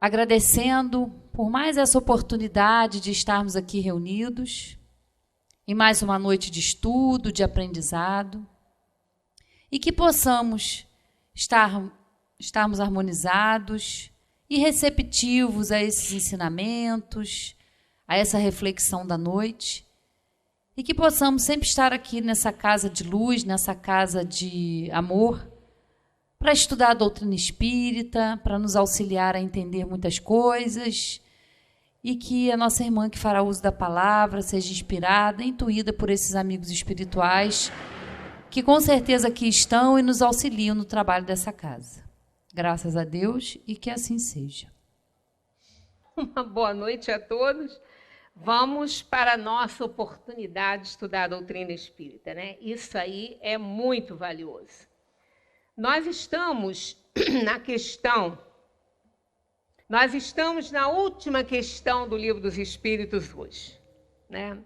agradecendo por mais essa oportunidade de estarmos aqui reunidos, em mais uma noite de estudo, de aprendizado, e que possamos estarmos harmonizados e receptivos a esses ensinamentos, a essa reflexão da noite, e que possamos sempre estar aqui nessa casa de luz, nessa casa de amor, para estudar a doutrina espírita, para nos auxiliar a entender muitas coisas, e que a nossa irmã que fará uso da palavra seja inspirada, intuída por esses amigos espirituais, que com certeza aqui estão e nos auxiliam no trabalho dessa casa. Graças a Deus e que assim seja. Uma boa noite a todos. Vamos para a nossa oportunidade de estudar a doutrina espírita, né? Isso aí é muito valioso. Nós estamos na última questão do Livro dos Espíritos hoje, né?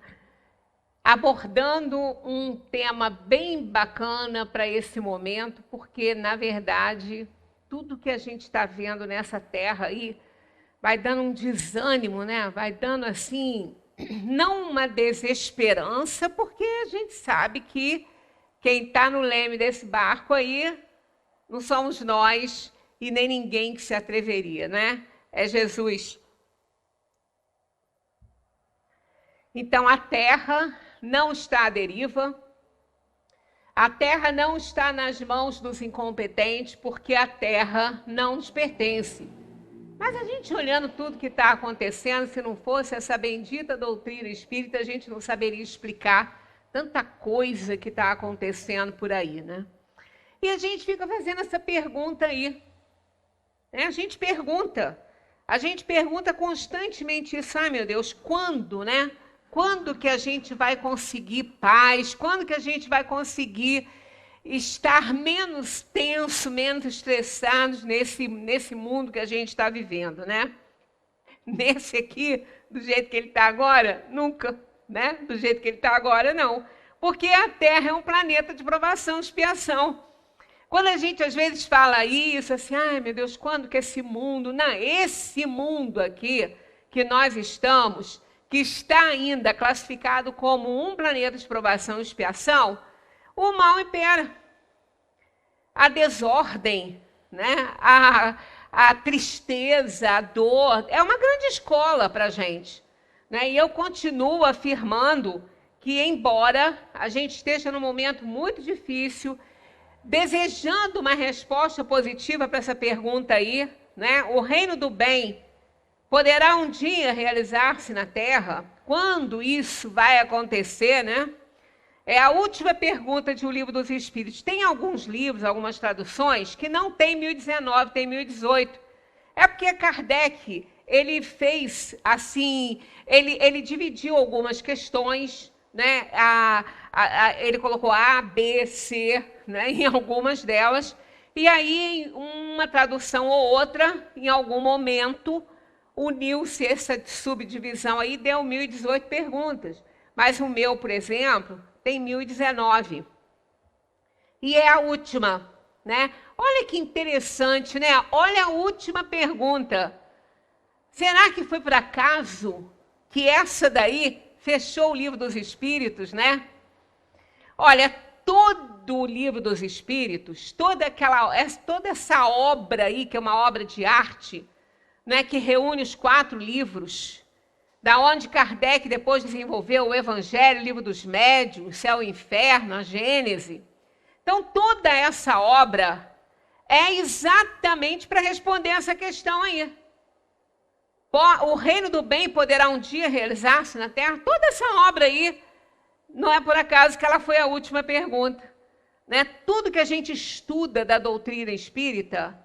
Abordando um tema bem bacana para esse momento, porque, na verdade, tudo que a gente está vendo nessa terra aí vai dando um desânimo, né? Vai dando, assim, não uma desesperança, porque a gente sabe que quem está no leme desse barco aí não somos nós e nem ninguém que se atreveria, né? É Jesus. Então, a Terra não está à deriva, a Terra não está nas mãos dos incompetentes, porque a Terra não nos pertence. Mas a gente olhando tudo que está acontecendo, se não fosse essa bendita doutrina espírita, a gente não saberia explicar tanta coisa que está acontecendo por aí, né? E a gente fica fazendo essa pergunta aí, né? A gente pergunta constantemente isso, meu Deus, quando, né? Quando que a gente vai conseguir paz? Quando que a gente vai conseguir estar menos tenso, menos estressados nesse mundo que a gente está vivendo, né? Nesse aqui, do jeito que ele está agora, nunca, né? Do jeito que ele está agora, não. Porque a Terra é um planeta de provação e expiação. Quando a gente, às vezes, fala isso, assim, ai, meu Deus, quando que esse mundo... Não, esse mundo aqui que nós estamos, que está ainda classificado como um planeta de provação e expiação, o mal impera. A desordem, né? A tristeza, a dor, é uma grande escola para a gente, né? E eu continuo afirmando que, embora a gente esteja num momento muito difícil, desejando uma resposta positiva para essa pergunta aí, né? O reino do bem poderá um dia realizar-se na Terra? Quando isso vai acontecer, né? É a última pergunta de O Livro dos Espíritos. Tem alguns livros, algumas traduções, que não tem 1019, tem 1018. É porque Kardec, ele fez assim, ele dividiu algumas questões, né? Ele colocou A, B, C, né? Em algumas delas. E aí, uma tradução ou outra, em algum momento, uniu-se essa subdivisão aí, deu 1018 perguntas. Mas o meu, por exemplo, tem 1019. E é a última, né? Olha que interessante, né? Olha a última pergunta. Será que foi por acaso que essa daí fechou o Livro dos Espíritos, né? Olha, todo o Livro dos Espíritos, toda essa obra aí, que é uma obra de arte, né, que reúne os 4 livros, da onde Kardec depois desenvolveu o Evangelho, o Livro dos Médiuns, Céu e Inferno, a Gênese. Então, toda essa obra é exatamente para responder essa questão aí. O reino do bem poderá um dia realizar-se na Terra? Toda essa obra aí, não é por acaso que ela foi a última pergunta, né? Tudo que a gente estuda da doutrina espírita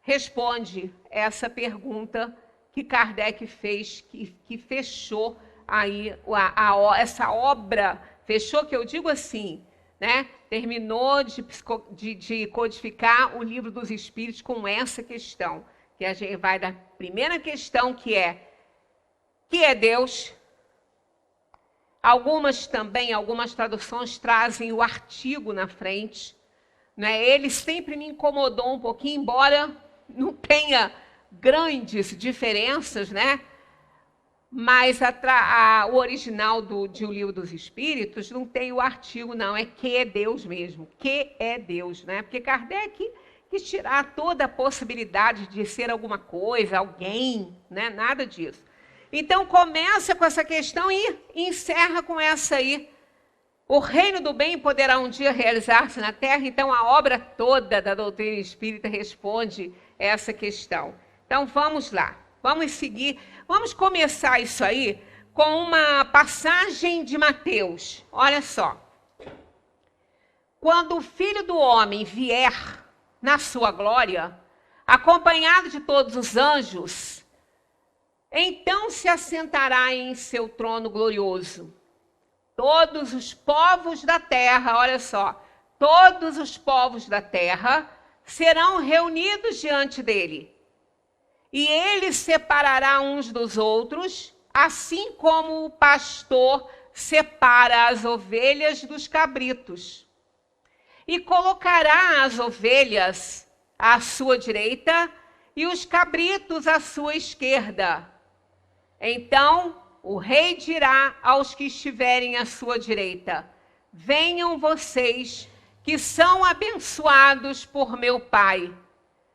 responde essa pergunta que Kardec fez, que fechou aí essa obra, fechou, que eu digo assim, né? Terminou de codificar o Livro dos Espíritos com essa questão, que a gente vai da primeira questão, que é Deus. Algumas traduções trazem o artigo na frente, né? Ele sempre me incomodou um pouquinho, embora não tenha grandes diferenças, né? Mas o original de O Livro dos Espíritos não tem o artigo, não. É que é Deus mesmo. Que é Deus, né? Porque Kardec quis tirar toda a possibilidade de ser alguma coisa, alguém, né? Nada disso. Então, começa com essa questão e encerra com essa aí. O reino do bem poderá um dia realizar-se na Terra. Então, a obra toda da doutrina espírita responde essa questão. Então, vamos lá. Vamos seguir. Vamos começar isso aí com uma passagem de Mateus. Olha só. Quando o Filho do Homem vier na sua glória, acompanhado de todos os anjos, então se assentará em seu trono glorioso. Todos os povos da terra, olha só, todos os povos da terra serão reunidos diante dele. E ele separará uns dos outros, assim como o pastor separa as ovelhas dos cabritos. E colocará as ovelhas à sua direita e os cabritos à sua esquerda. Então o rei dirá aos que estiverem à sua direita: venham vocês que são abençoados por meu Pai.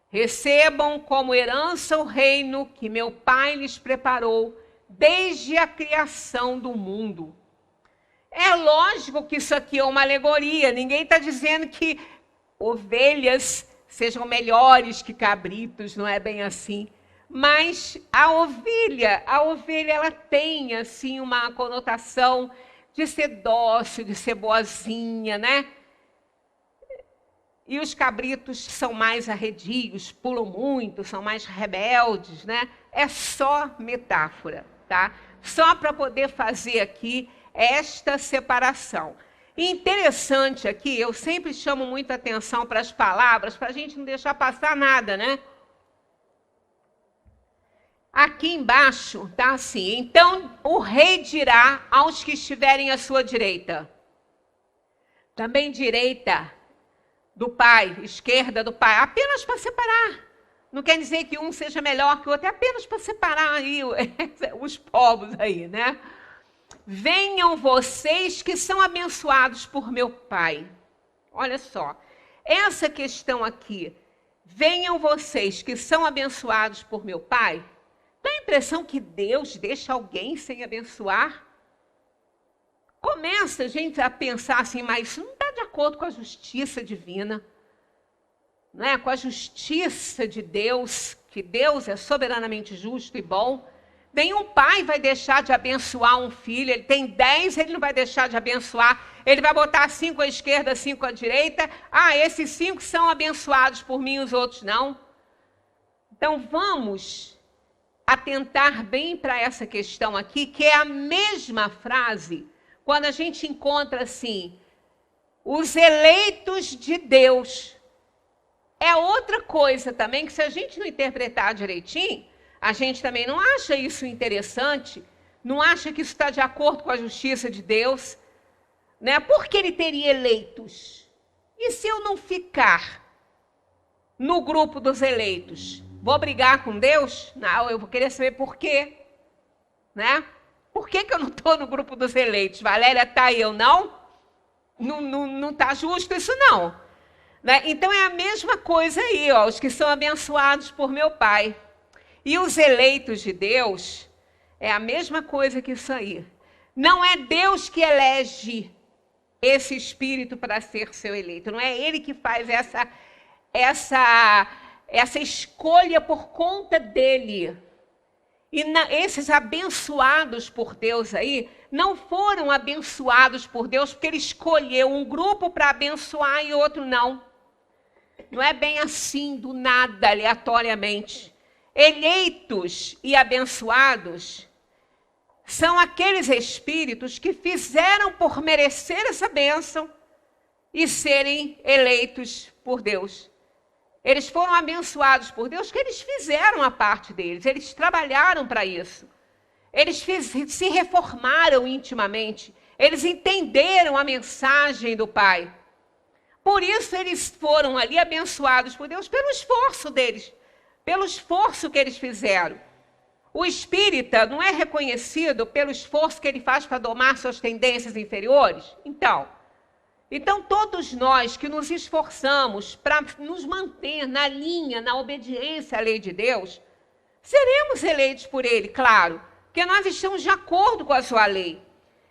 Recebam como herança o reino que meu Pai lhes preparou desde a criação do mundo. É lógico que isso aqui é uma alegoria. Ninguém está dizendo que ovelhas sejam melhores que cabritos, não é bem assim. Mas a ovelha ela tem assim uma conotação de ser dócil, de ser boazinha, né? E os cabritos são mais arredios, pulam muito, são mais rebeldes, né? É só metáfora, tá? Só para poder fazer aqui esta separação. E interessante aqui, eu sempre chamo muita atenção para as palavras, para a gente não deixar passar nada, né? Aqui embaixo tá assim: então o rei dirá aos que estiverem à sua direita. Também direita do Pai, esquerda do Pai, apenas para separar. Não quer dizer que um seja melhor que o outro, é apenas para separar aí os povos aí, né? Venham vocês que são abençoados por meu Pai. Olha só, essa questão aqui, venham vocês que são abençoados por meu Pai, dá a impressão que Deus deixa alguém sem abençoar? Começa a gente a pensar assim, mas isso não está de acordo com a justiça divina, não é? Com a justiça de Deus, que Deus é soberanamente justo e bom. Nenhum pai vai deixar de abençoar um filho. Ele tem 10, ele não vai deixar de abençoar. Ele vai botar 5 à esquerda, 5 à direita. Ah, esses 5 são abençoados por mim, os outros não. Então vamos atentar bem para essa questão aqui, que é a mesma frase quando a gente encontra assim, os eleitos de Deus. É outra coisa também, que se a gente não interpretar direitinho, a gente também não acha isso interessante, não acha que isso está de acordo com a justiça de Deus, né? Por que ele teria eleitos? E se eu não ficar no grupo dos eleitos? Vou brigar com Deus? Não, eu vou querer saber por quê, né? Por que eu não estou no grupo dos eleitos? Valéria está e eu não? Não está justo isso não. Né? Então é a mesma coisa aí, ó, os que são abençoados por meu Pai. E os eleitos de Deus é a mesma coisa que isso aí. Não é Deus que elege esse espírito para ser seu eleito. Não é ele que faz essa escolha por conta dele. E esses abençoados por Deus aí não foram abençoados por Deus porque ele escolheu um grupo para abençoar e outro não. Não é bem assim, do nada, aleatoriamente. Eleitos e abençoados são aqueles espíritos que fizeram por merecer essa bênção e serem eleitos por Deus. Eles foram abençoados por Deus porque eles fizeram a parte deles, eles trabalharam para isso. Eles se reformaram intimamente, eles entenderam a mensagem do Pai. Por isso eles foram ali abençoados por Deus pelo esforço deles. pelo esforço que eles fizeram. O espírita não é reconhecido pelo esforço que ele faz para domar suas tendências inferiores? Então, todos nós que nos esforçamos para nos manter na linha, na obediência à lei de Deus, seremos eleitos por Ele, claro, porque nós estamos de acordo com a sua lei.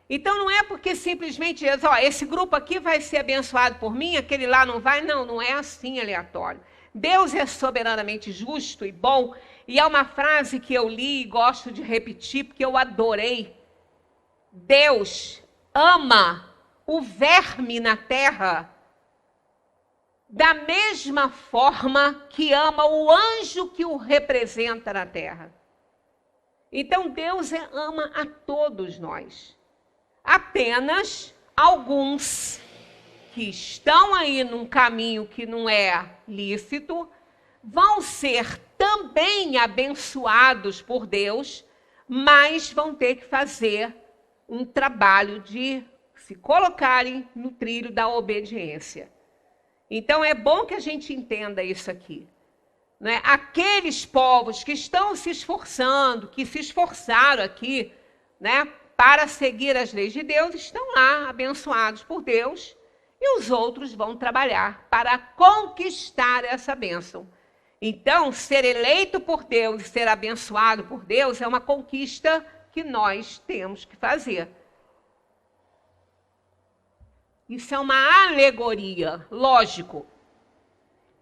Então, não é porque simplesmente diz, esse grupo aqui vai ser abençoado por mim, aquele lá não vai. Não, não é assim aleatório. Deus é soberanamente justo e bom, e é uma frase que eu li e gosto de repetir, porque eu adorei. Deus ama o verme na terra da mesma forma que ama o anjo que o representa na terra. Então, Deus ama a todos nós. Apenas alguns que estão aí num caminho que não é lícito vão ser também abençoados por Deus, mas vão ter que fazer um trabalho de se colocarem no trilho da obediência. Então, é bom que a gente entenda isso aqui. Né? Aqueles povos que estão se esforçando, que se esforçaram aqui, né, para seguir as leis de Deus, estão lá abençoados por Deus, e os outros vão trabalhar para conquistar essa bênção. Então, ser eleito por Deus e ser abençoado por Deus é uma conquista que nós temos que fazer. Isso é uma alegoria, lógico.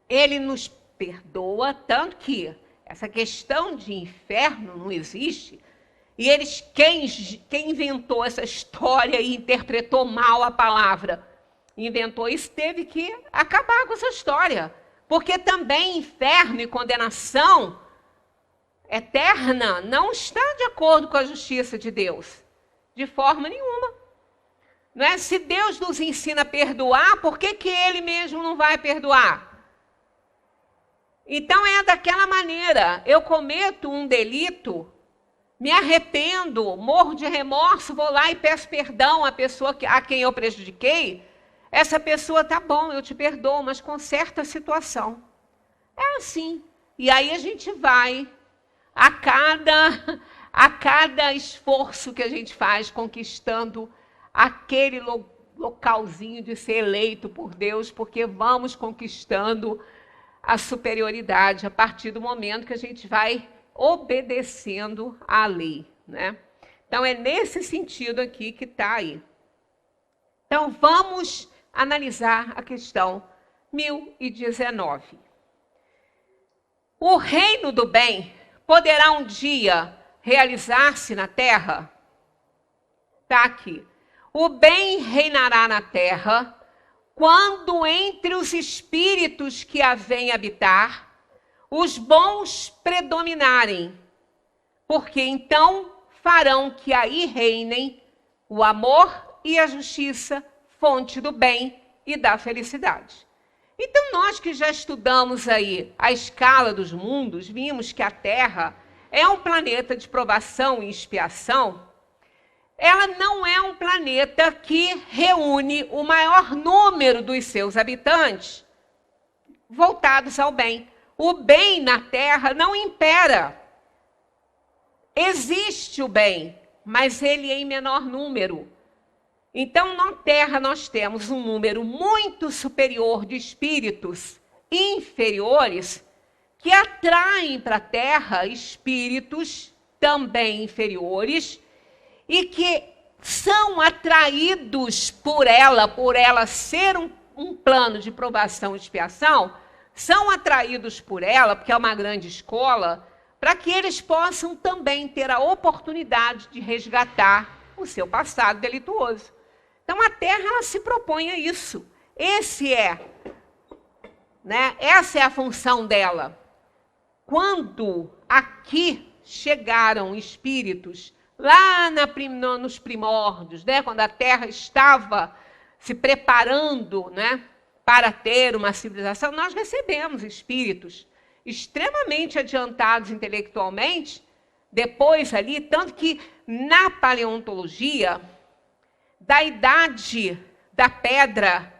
Ele nos perdoa, tanto que essa questão de inferno não existe. E quem inventou essa história e interpretou mal a palavra, inventou isso, teve que acabar com essa história. Porque também inferno e condenação eterna não está de acordo com a justiça de Deus, de forma nenhuma. Não é? Se Deus nos ensina a perdoar, por que Ele mesmo não vai perdoar? Então é daquela maneira, eu cometo um delito, me arrependo, morro de remorso, vou lá e peço perdão à pessoa a quem eu prejudiquei, essa pessoa, tá bom, eu te perdoo, mas conserta a situação. É assim. E aí a gente vai, a cada esforço que a gente faz, conquistando aquele localzinho de ser eleito por Deus, porque vamos conquistando a superioridade a partir do momento que a gente vai obedecendo à lei, né? Então, é nesse sentido aqui que está aí. Então, vamos analisar a questão 1019. O reino do bem poderá um dia realizar-se na terra? Está aqui. O bem reinará na terra quando entre os espíritos que a vêm habitar, os bons predominarem, porque então farão que aí reinem o amor e a justiça, fonte do bem e da felicidade. Então, nós que já estudamos aí a escala dos mundos, vimos que a Terra é um planeta de provação e expiação. Ela não é um planeta que reúne o maior número dos seus habitantes voltados ao bem. O bem na Terra não impera. Existe o bem, mas ele é em menor número. Então, na Terra, nós temos um número muito superior de espíritos inferiores que atraem para a Terra espíritos também inferiores e que são atraídos por ela ser um plano de provação e expiação, são atraídos por ela, porque é uma grande escola, para que eles possam também ter a oportunidade de resgatar o seu passado delituoso. Então, a Terra ela se propõe a isso. Essa é a função dela. Quando aqui chegaram espíritos, lá nos primórdios, né, quando a Terra estava se preparando, né, para ter uma civilização, nós recebemos espíritos extremamente adiantados intelectualmente, depois ali, tanto que na paleontologia, da idade da pedra,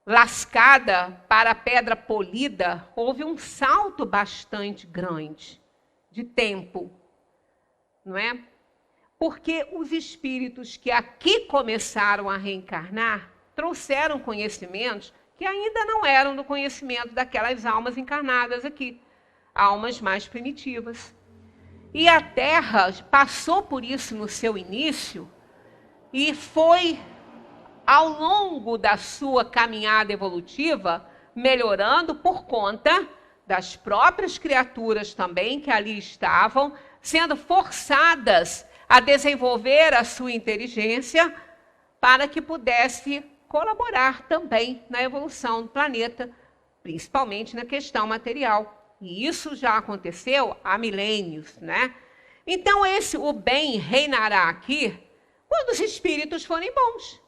lascada para a pedra polida, houve um salto bastante grande de tempo, não é? Porque os espíritos que aqui começaram a reencarnar trouxeram conhecimentos que ainda não eram do conhecimento daquelas almas encarnadas aqui, almas mais primitivas. E a Terra passou por isso no seu início e foi, ao longo da sua caminhada evolutiva, melhorando por conta das próprias criaturas também que ali estavam, sendo forçadas a desenvolver a sua inteligência para que pudesse colaborar também na evolução do planeta, principalmente na questão material. E isso já aconteceu há milênios, né? Então o bem reinará aqui quando os espíritos forem bons.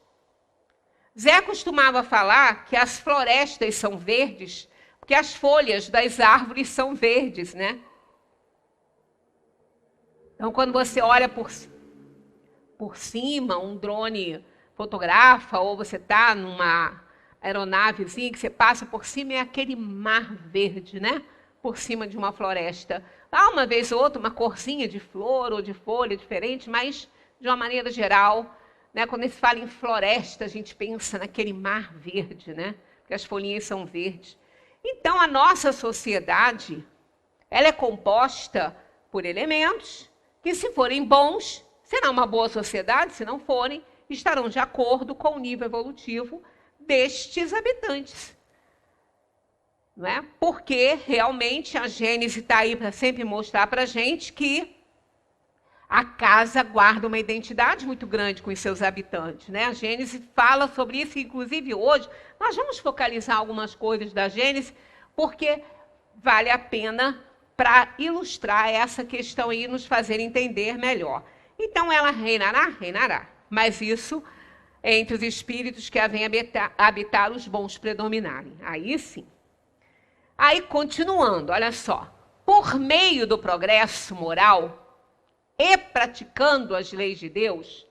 Zé costumava falar que as florestas são verdes porque as folhas das árvores são verdes, né? Então, quando você olha por cima, um drone fotografa, ou você está numa aeronavezinha que você passa por cima, é aquele mar verde, né? Por cima de uma floresta. Há uma vez ou outra uma corzinha de flor ou de folha diferente, mas, de uma maneira geral, né, quando se fala em floresta, a gente pensa naquele mar verde, né? Porque as folhinhas são verdes. Então, a nossa sociedade, ela é composta por elementos que, se forem bons, será uma boa sociedade, se não forem, estarão de acordo com o nível evolutivo destes habitantes. Não é? Porque, realmente, a Gênese está aí para sempre mostrar para a gente que a casa guarda uma identidade muito grande com os seus habitantes, né? A Gênese fala sobre isso, inclusive hoje nós vamos focalizar algumas coisas da Gênese, porque vale a pena para ilustrar essa questão e nos fazer entender melhor. Então, ela reinará? Reinará. Mas isso entre os espíritos que a vêm habitar os bons predominarem. Aí sim. Aí, continuando, olha só. Por meio do progresso moral e praticando as leis de Deus,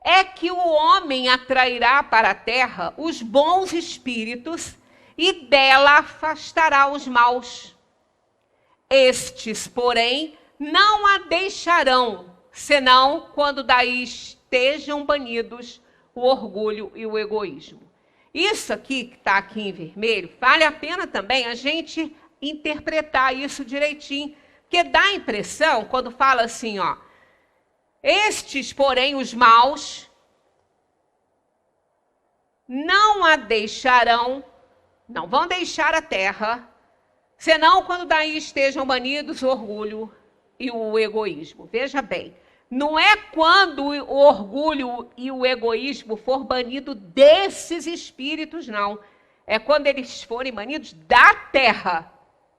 é que o homem atrairá para a terra os bons espíritos e dela afastará os maus. Estes, porém, não a deixarão, senão quando daí estejam banidos o orgulho e o egoísmo. Isso aqui, que está aqui em vermelho, vale a pena também a gente interpretar isso direitinho, porque dá a impressão, quando fala assim, ó, estes, porém, os maus, não a deixarão, não vão deixar a terra, senão quando daí estejam banidos o orgulho e o egoísmo. Veja bem, não é quando o orgulho e o egoísmo for banido desses espíritos, não. É quando eles forem banidos da terra,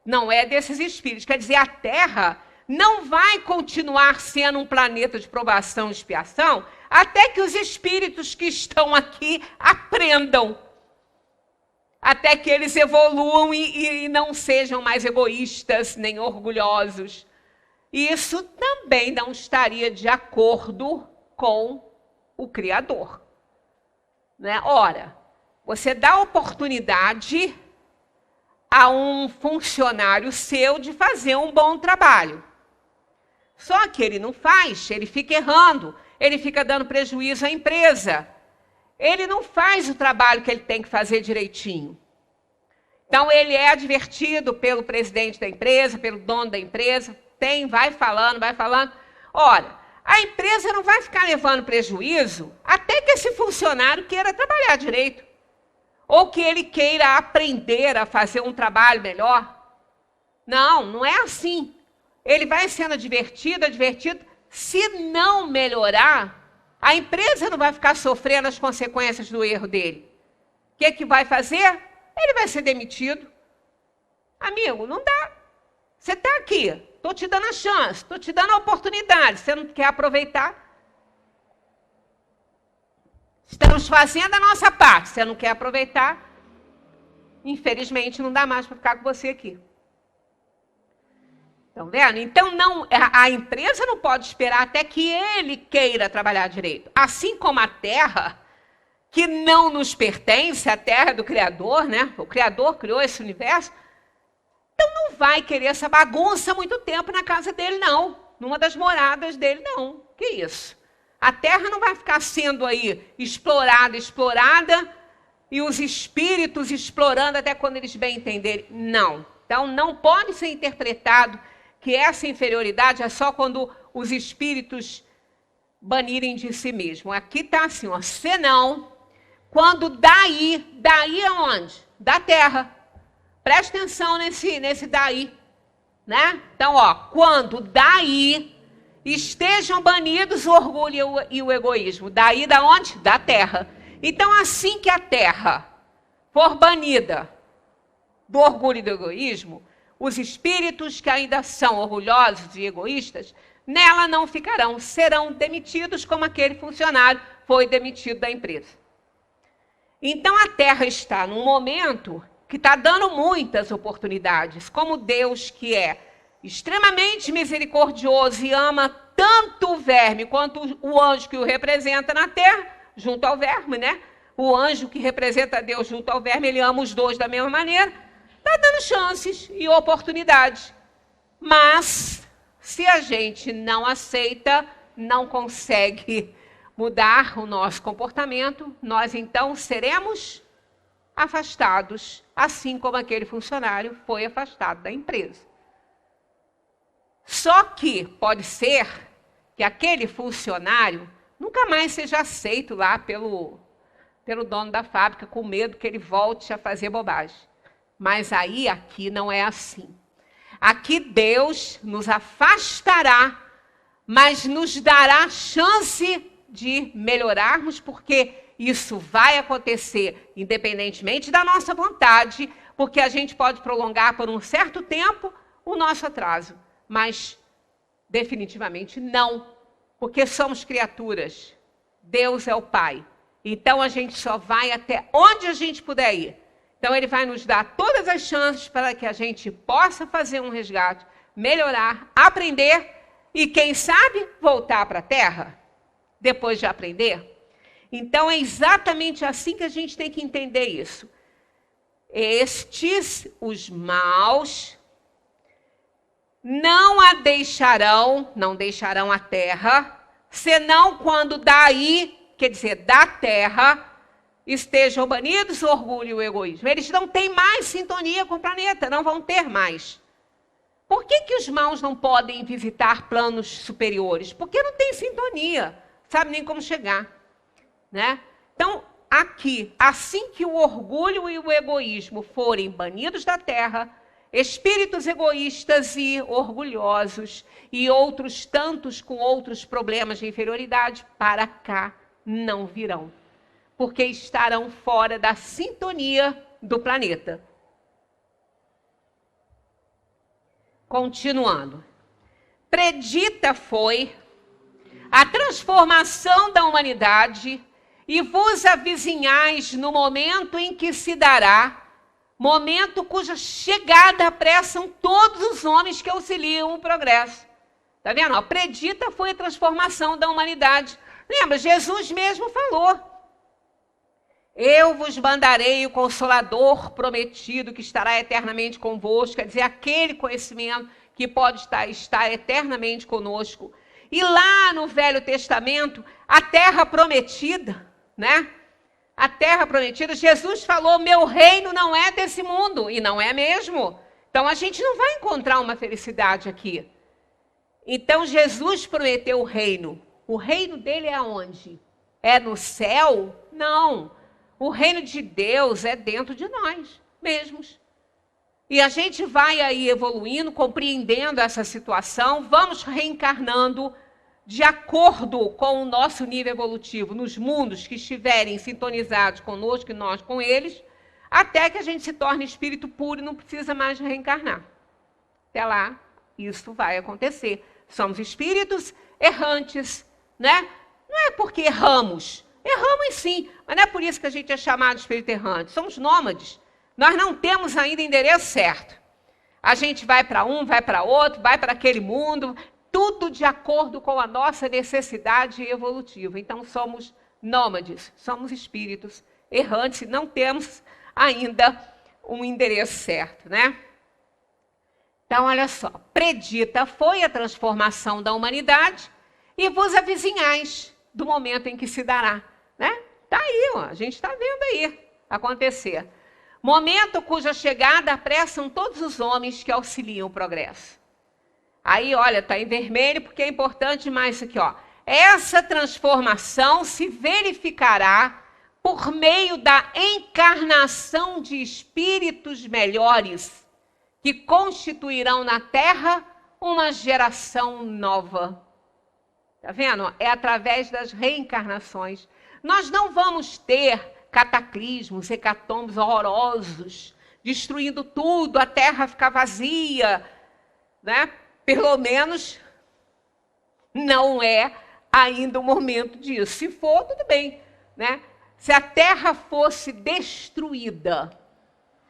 não é desses espíritos. Quer dizer, a terra não vai continuar sendo um planeta de provação e expiação até que os espíritos que estão aqui aprendam, até que eles evoluam e não sejam mais egoístas nem orgulhosos. Isso também não estaria de acordo com o Criador, né? Ora, você dá oportunidade a um funcionário seu de fazer um bom trabalho. Só que ele não faz, ele fica errando, ele fica dando prejuízo à empresa. Ele não faz o trabalho que ele tem que fazer direitinho. Então, ele é advertido pelo presidente da empresa, pelo dono da empresa, vai falando. Ora, a empresa não vai ficar levando prejuízo até que esse funcionário queira trabalhar direito. Ou que ele queira aprender a fazer um trabalho melhor. Não, não é assim. Ele vai sendo advertido. Se não melhorar, a empresa não vai ficar sofrendo as consequências do erro dele. O que vai fazer? Ele vai ser demitido. Amigo, não dá. Você está aqui, estou te dando a chance, estou te dando a oportunidade, você não quer aproveitar? Estamos fazendo a nossa parte, você não quer aproveitar? Infelizmente, não dá mais para ficar com você aqui. Estão vendo? Então, a empresa não pode esperar até que ele queira trabalhar direito. Assim como a terra, que não nos pertence, a terra do Criador, né? O Criador criou esse universo. Então não vai querer essa bagunça muito tempo na casa dele, não. Numa das moradas dele, não. Que isso? A terra não vai ficar sendo aí explorada, e os espíritos explorando até quando eles bem entenderem. Não. Então não pode ser interpretado que essa inferioridade é só quando os espíritos banirem de si mesmo. Aqui está assim, ó, senão, quando daí aonde? Da terra. Presta atenção nesse daí, né? Então, ó, quando daí estejam banidos o orgulho e o egoísmo. Daí da onde? Da terra. Então, assim que a terra for banida do orgulho e do egoísmo, os espíritos que ainda são orgulhosos e egoístas, nela não ficarão, serão demitidos como aquele funcionário foi demitido da empresa. Então, a terra está num momento que está dando muitas oportunidades, como Deus, que é extremamente misericordioso e ama tanto o verme quanto o anjo que o representa na terra, junto ao verme, né? O anjo que representa Deus junto ao verme, ele ama os dois da mesma maneira, está dando chances e oportunidades. Mas, se a gente não aceita, não consegue mudar o nosso comportamento, nós então seremos afastados, assim como aquele funcionário foi afastado da empresa. Só que pode ser que aquele funcionário nunca mais seja aceito lá pelo dono da fábrica, com medo que ele volte a fazer bobagem. Mas aí, aqui não é assim. Aqui Deus nos afastará, mas nos dará chance de melhorarmos, porque isso vai acontecer independentemente da nossa vontade, porque a gente pode prolongar por um certo tempo o nosso atraso, mas definitivamente não, porque somos criaturas. Deus é o Pai. Então a gente só vai até onde a gente puder ir. Então ele vai nos dar todas as chances para que a gente possa fazer um resgate, melhorar, aprender e, quem sabe, voltar para a Terra depois de aprender. Então, é exatamente assim que a gente tem que entender isso. Estes, os maus, não deixarão a terra, senão quando daí, quer dizer, da terra, estejam banidos o orgulho e o egoísmo. Eles não têm mais sintonia com o planeta, não vão ter mais. Por que os maus não podem visitar planos superiores? Porque não tem sintonia, sabe nem como chegar. Né? Então, aqui, assim que o orgulho e o egoísmo forem banidos da terra, espíritos egoístas e orgulhosos e outros tantos com outros problemas de inferioridade para cá não virão, porque estarão fora da sintonia do planeta. Continuando. Predita foi a transformação da humanidade e vos avizinhais no momento em que se dará, momento cuja chegada apressam todos os homens que auxiliam o progresso. Está vendo? Predita foi a transformação da humanidade. Lembra, Jesus mesmo falou: eu vos mandarei o Consolador prometido, que estará eternamente convosco, quer dizer, aquele conhecimento que pode estar eternamente conosco. E lá no Velho Testamento, a terra prometida, né? A terra prometida, Jesus falou: meu reino não é desse mundo, e não é mesmo. Então a gente não vai encontrar uma felicidade aqui. Então Jesus prometeu o reino. O reino dele é aonde? É no céu? Não. O reino de Deus é dentro de nós mesmos. E a gente vai aí evoluindo, compreendendo essa situação, vamos reencarnando de acordo com o nosso nível evolutivo, nos mundos que estiverem sintonizados conosco e nós com eles, até que a gente se torne espírito puro e não precisa mais reencarnar. Até lá, isso vai acontecer. Somos espíritos errantes, né? Não é porque erramos sim, mas não é por isso que a gente é chamado de espírito errante. Somos nômades. Nós não temos ainda endereço certo. A gente vai para um, vai para outro, vai para aquele mundo, tudo de acordo com a nossa necessidade evolutiva. Então, somos nômades, somos espíritos errantes e não temos ainda um endereço certo, né? Então, olha só, predita foi a transformação da humanidade e vos avizinhais do momento em que se dará, né? Tá aí, ó, a gente está vendo aí acontecer. Momento cuja chegada apressam todos os homens que auxiliam o progresso. Aí, olha, está em vermelho porque é importante mais isso aqui, ó. Essa transformação se verificará por meio da encarnação de espíritos melhores que constituirão na Terra uma geração nova. Está vendo? É através das reencarnações. Nós não vamos ter cataclismos, hecatombes horrorosos, destruindo tudo, a Terra ficar vazia, né? Pelo menos não é ainda o momento disso. Se for, tudo bem, né? Se a Terra fosse destruída,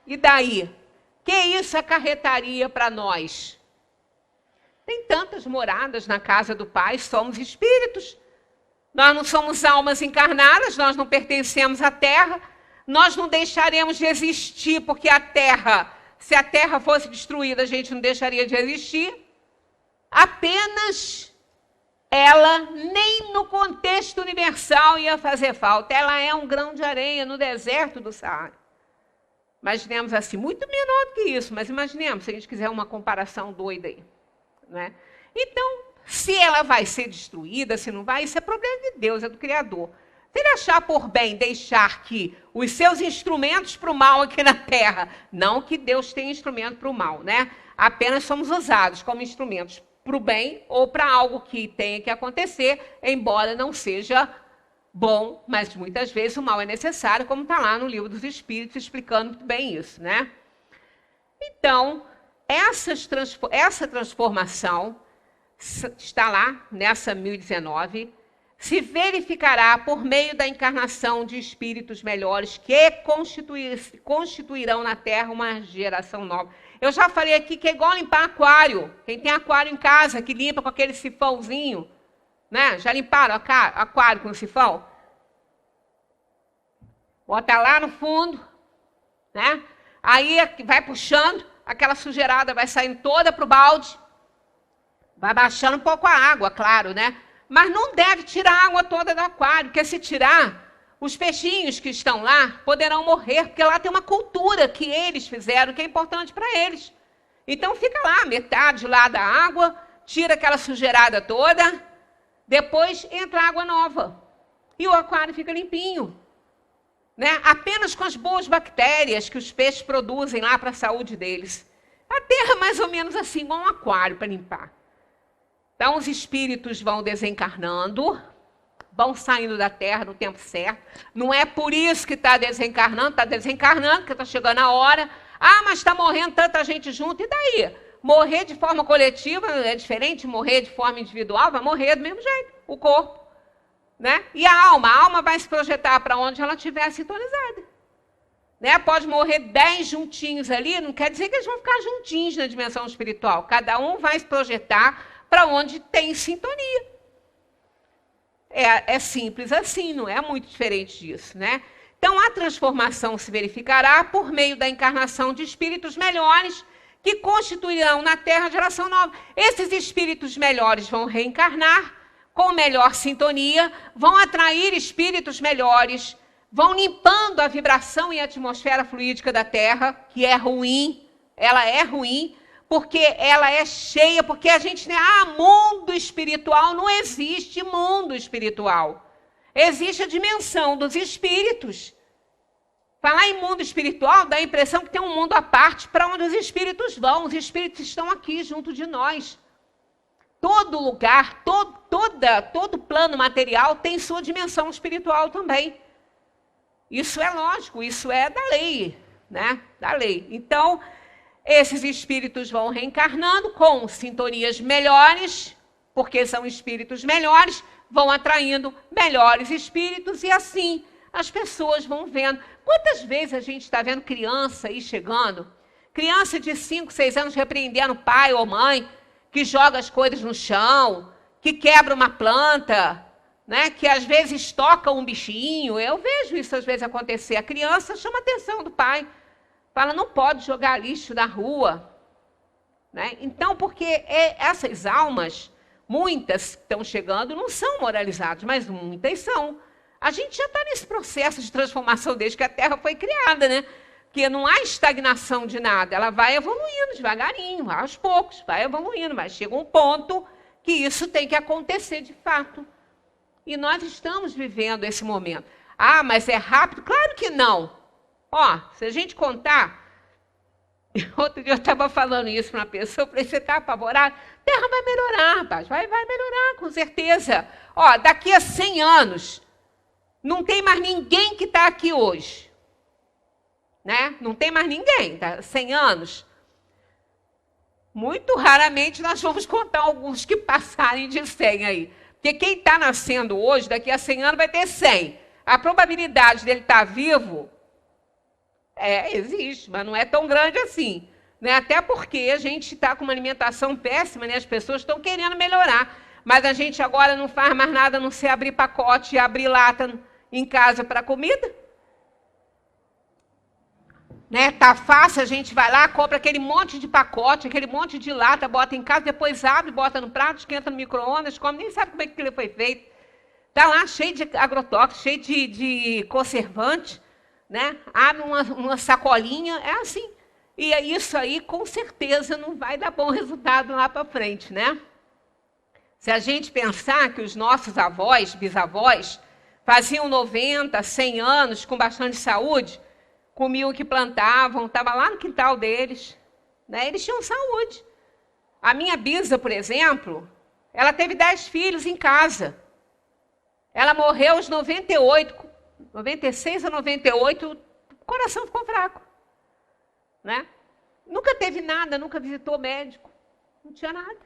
e daí? Que isso acarretaria para nós? Tem tantas moradas na casa do Pai, somos espíritos. Nós não somos almas encarnadas, nós não pertencemos à Terra, nós não deixaremos de existir, porque a Terra, se a Terra fosse destruída, a gente não deixaria de existir. Apenas ela, nem no contexto universal, ia fazer falta. Ela é um grão de areia no deserto do Saara. Imaginemos assim, muito menor do que isso, mas imaginemos, se a gente quiser uma comparação doida aí, né? Então, se ela vai ser destruída, se não vai, isso é problema de Deus, é do Criador. Se ele achar por bem deixar que os seus instrumentos para o mal aqui na Terra, não que Deus tenha instrumento para o mal, né? Apenas somos usados como instrumentos para o bem ou para algo que tenha que acontecer, embora não seja bom, mas muitas vezes o mal é necessário, como está lá no Livro dos Espíritos, explicando muito bem isso, né? Então, essa transformação está lá, nessa 1019, se verificará por meio da encarnação de espíritos melhores que constituirão na Terra uma geração nova. Eu já falei aqui que é igual limpar aquário. Quem tem aquário em casa, que limpa com aquele sifãozinho, né? Já limparam aquário com sifão? Bota lá no fundo, né? Aí vai puxando, aquela sujeirada vai saindo toda para o balde, vai baixando um pouco a água, claro, né? Mas não deve tirar a água toda do aquário, porque se tirar, os peixinhos que estão lá poderão morrer, porque lá tem uma cultura que eles fizeram, que é importante para eles. Então fica lá, metade lá da água, tira aquela sujeirada toda, depois entra água nova. E o aquário fica limpinho, né? Apenas com as boas bactérias que os peixes produzem lá para a saúde deles. A Terra é mais ou menos assim, igual um aquário para limpar. Então, os espíritos vão desencarnando, vão saindo da Terra no tempo certo. Não é por isso que está desencarnando, porque está chegando a hora. Ah, mas está morrendo tanta gente junto, e daí? Morrer de forma coletiva é diferente de morrer de forma individual, vai morrer do mesmo jeito, o corpo, né? E a alma vai se projetar para onde ela estiver sintonizada. Né? Pode morrer 10 juntinhos ali, não quer dizer que eles vão ficar juntinhos na dimensão espiritual. Cada um vai se projetar para onde tem sintonia. É simples assim, não é muito diferente disso, né? Então, a transformação se verificará por meio da encarnação de espíritos melhores que constituirão na Terra a geração nova. Esses espíritos melhores vão reencarnar com melhor sintonia, vão atrair espíritos melhores, vão limpando a vibração e a atmosfera fluídica da Terra, que é ruim, ela é ruim, porque ela é cheia, porque a gente, mundo espiritual, não existe mundo espiritual. Existe a dimensão dos espíritos. Falar em mundo espiritual dá a impressão que tem um mundo à parte para onde os espíritos vão. Os espíritos estão aqui junto de nós. Todo lugar, todo plano material tem sua dimensão espiritual também. Isso é lógico, isso é da lei, né? Da lei. Então, esses espíritos vão reencarnando com sintonias melhores, porque são espíritos melhores, vão atraindo melhores espíritos e assim as pessoas vão vendo. Quantas vezes a gente está vendo criança aí chegando, criança de 5, 6 anos repreendendo pai ou mãe, que joga as coisas no chão, que quebra uma planta, né, que às vezes toca um bichinho. Eu vejo isso às vezes acontecer. A criança chama a atenção do pai, fala, não pode jogar lixo na rua. Né? Então, porque essas almas, muitas que estão chegando, não são moralizadas, mas muitas são. A gente já está nesse processo de transformação desde que a Terra foi criada, né? Porque não há estagnação de nada, ela vai evoluindo devagarinho, aos poucos, vai evoluindo, mas chega um ponto que isso tem que acontecer de fato. E nós estamos vivendo esse momento. Ah, mas é rápido? Claro que não. Ó, se a gente contar, outro dia eu estava falando isso para uma pessoa, eu falei, você está apavorado? A Terra vai melhorar, rapaz, vai melhorar, com certeza. Ó, daqui a 100 anos, não tem mais ninguém que está aqui hoje. Né? Não tem mais ninguém, tá? 100 anos. Muito raramente nós vamos contar alguns que passarem de 100 aí. Porque quem está nascendo hoje, daqui a 100 anos vai ter 100. A probabilidade dele estar vivo existe, mas não é tão grande assim. Né? Até porque a gente está com uma alimentação péssima, né? As pessoas estão querendo melhorar. Mas a gente agora não faz mais nada a não ser abrir pacote e abrir lata em casa para comida. Né? Tá fácil, a gente vai lá, compra aquele monte de pacote, aquele monte de lata, bota em casa, depois abre, bota no prato, esquenta no micro-ondas, come, nem sabe como é que aquilo foi feito. Tá lá cheio de agrotóxicos, cheio de conservante, né? Abre uma sacolinha, é assim. E isso aí, com certeza, não vai dar bom resultado lá para frente, né? Se a gente pensar que os nossos avós, bisavós, faziam 90, 100 anos com bastante saúde, comiam o que plantavam, estava lá no quintal deles, né? Eles tinham saúde. A minha bisa, por exemplo, ela teve 10 filhos em casa. Ela morreu aos 98, 96 a 98, o coração ficou fraco. Né? Nunca teve nada, nunca visitou médico, não tinha nada.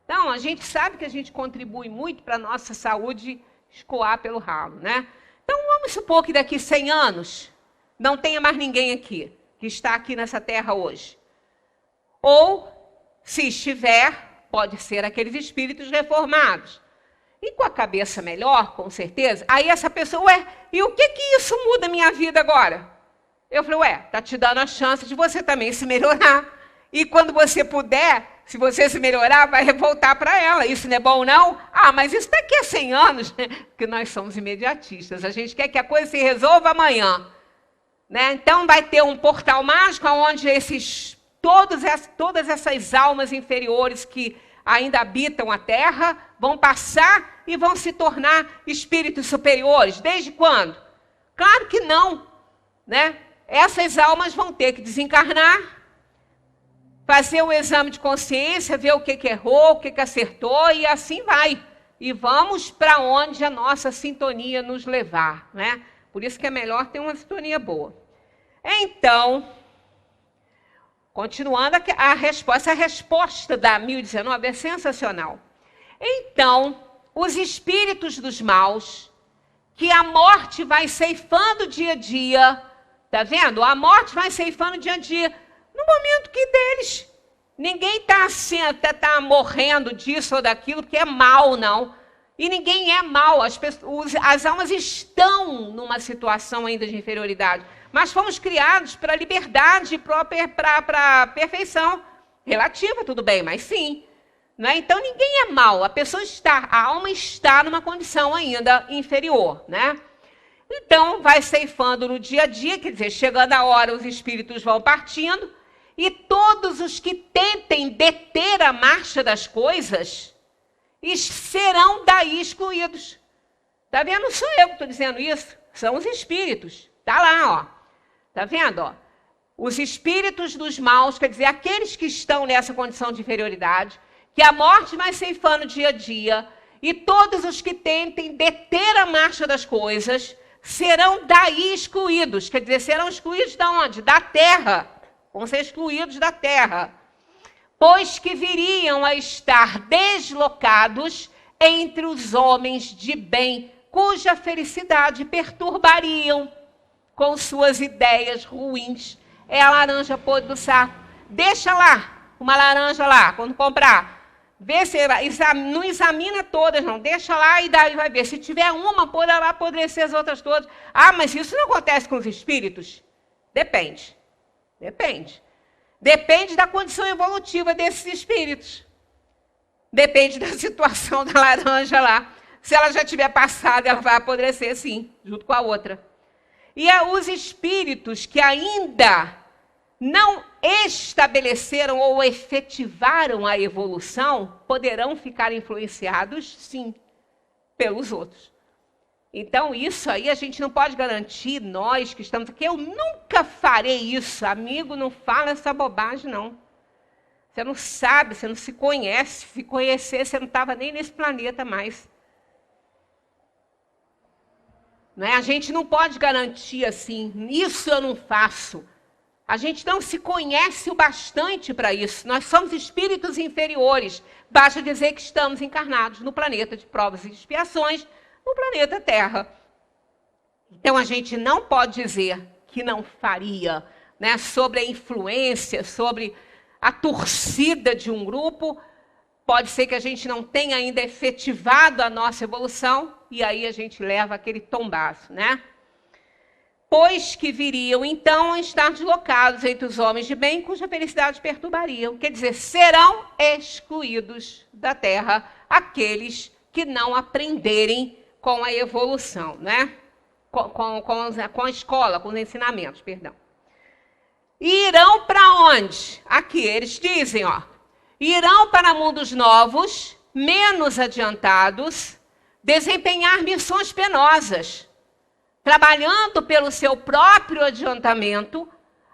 Então, a gente sabe que a gente contribui muito para a nossa saúde escoar pelo ralo. Né? Então, vamos supor que daqui 100 anos, não tenha mais ninguém aqui, que está aqui nessa terra hoje. Ou, se estiver, pode ser aqueles espíritos reformados. E com a cabeça melhor, com certeza, aí essa pessoa, e o que isso muda a minha vida agora? Eu falei, está te dando a chance de você também se melhorar. E quando você puder, se você se melhorar, vai voltar para ela. Isso não é bom, não? Ah, mas isso daqui a 100 anos, né? Porque nós somos imediatistas. A gente quer que a coisa se resolva amanhã. Né? Então, vai ter um portal mágico onde todas essas almas inferiores que ainda habitam a Terra vão passar e vão se tornar espíritos superiores. Desde quando? Claro que não. Né? Essas almas vão ter que desencarnar, fazer um exame de consciência, ver o que errou, o que acertou, e assim vai. E vamos para onde a nossa sintonia nos levar. Né? Por isso que é melhor ter uma sintonia boa. Então, continuando a resposta da 1019 é sensacional. Então, os espíritos dos maus, que a morte vai ceifando dia a dia, tá vendo? A morte vai ceifando dia a dia, no momento que deles. Ninguém está assim, tá morrendo disso ou daquilo, porque é mal, não. E ninguém é mal, as almas estão numa situação ainda de inferioridade. Mas fomos criados para a liberdade, para a perfeição relativa, tudo bem, mas sim. Não é? Então, ninguém é mal, a alma está numa condição ainda inferior. Né? Então, vai ceifando no dia a dia, quer dizer, chegando a hora, os espíritos vão partindo, e todos os que tentem deter a marcha das coisas serão daí excluídos. Está vendo? Não sou eu que estou dizendo isso, são os espíritos. Está lá, ó. Está vendo? Ó? Os espíritos dos maus, quer dizer, aqueles que estão nessa condição de inferioridade, que a morte vai ceifando dia a dia, e todos os que tentem deter a marcha das coisas, serão daí excluídos. Quer dizer, serão excluídos de onde? Da terra. Vão ser excluídos da terra. Pois que viriam a estar deslocados entre os homens de bem, cuja felicidade perturbariam com suas ideias ruins. É a laranja podre do saco. Deixa lá, uma laranja lá, quando comprar. Vê se não examina todas, não. Deixa lá e daí vai ver. Se tiver uma, poderá apodrecer as outras todas. Ah, mas isso não acontece com os espíritos? Depende. Depende da condição evolutiva desses espíritos. Depende da situação da laranja lá. Se ela já tiver passado, ela vai apodrecer, sim, junto com a outra. E os espíritos que ainda não estabeleceram ou efetivaram a evolução, poderão ficar influenciados, sim, pelos outros. Então, isso aí a gente não pode garantir, nós que estamos aqui, eu nunca farei isso, amigo, não fala essa bobagem, não. Você não sabe, você não se conhece, se conhecer, você não estava nem nesse planeta mais. Não é? A gente não pode garantir assim, isso eu não faço. A gente não se conhece o bastante para isso. Nós somos espíritos inferiores. Basta dizer que estamos encarnados no planeta de provas e expiações, no planeta Terra. Então, a gente não pode dizer que não faria, né, sobre a influência, sobre a torcida de um grupo. Pode ser que a gente não tenha ainda efetivado a nossa evolução, e aí a gente leva aquele tombaço, né? Pois que viriam, então, a estar deslocados entre os homens de bem, cuja felicidade perturbariam. Quer dizer, serão excluídos da terra aqueles que não aprenderem com a evolução, né? Com a escola, com os ensinamentos, perdão. E irão para onde? Aqui, eles dizem, ó. Irão para mundos novos, menos adiantados, desempenhar missões penosas, trabalhando pelo seu próprio adiantamento,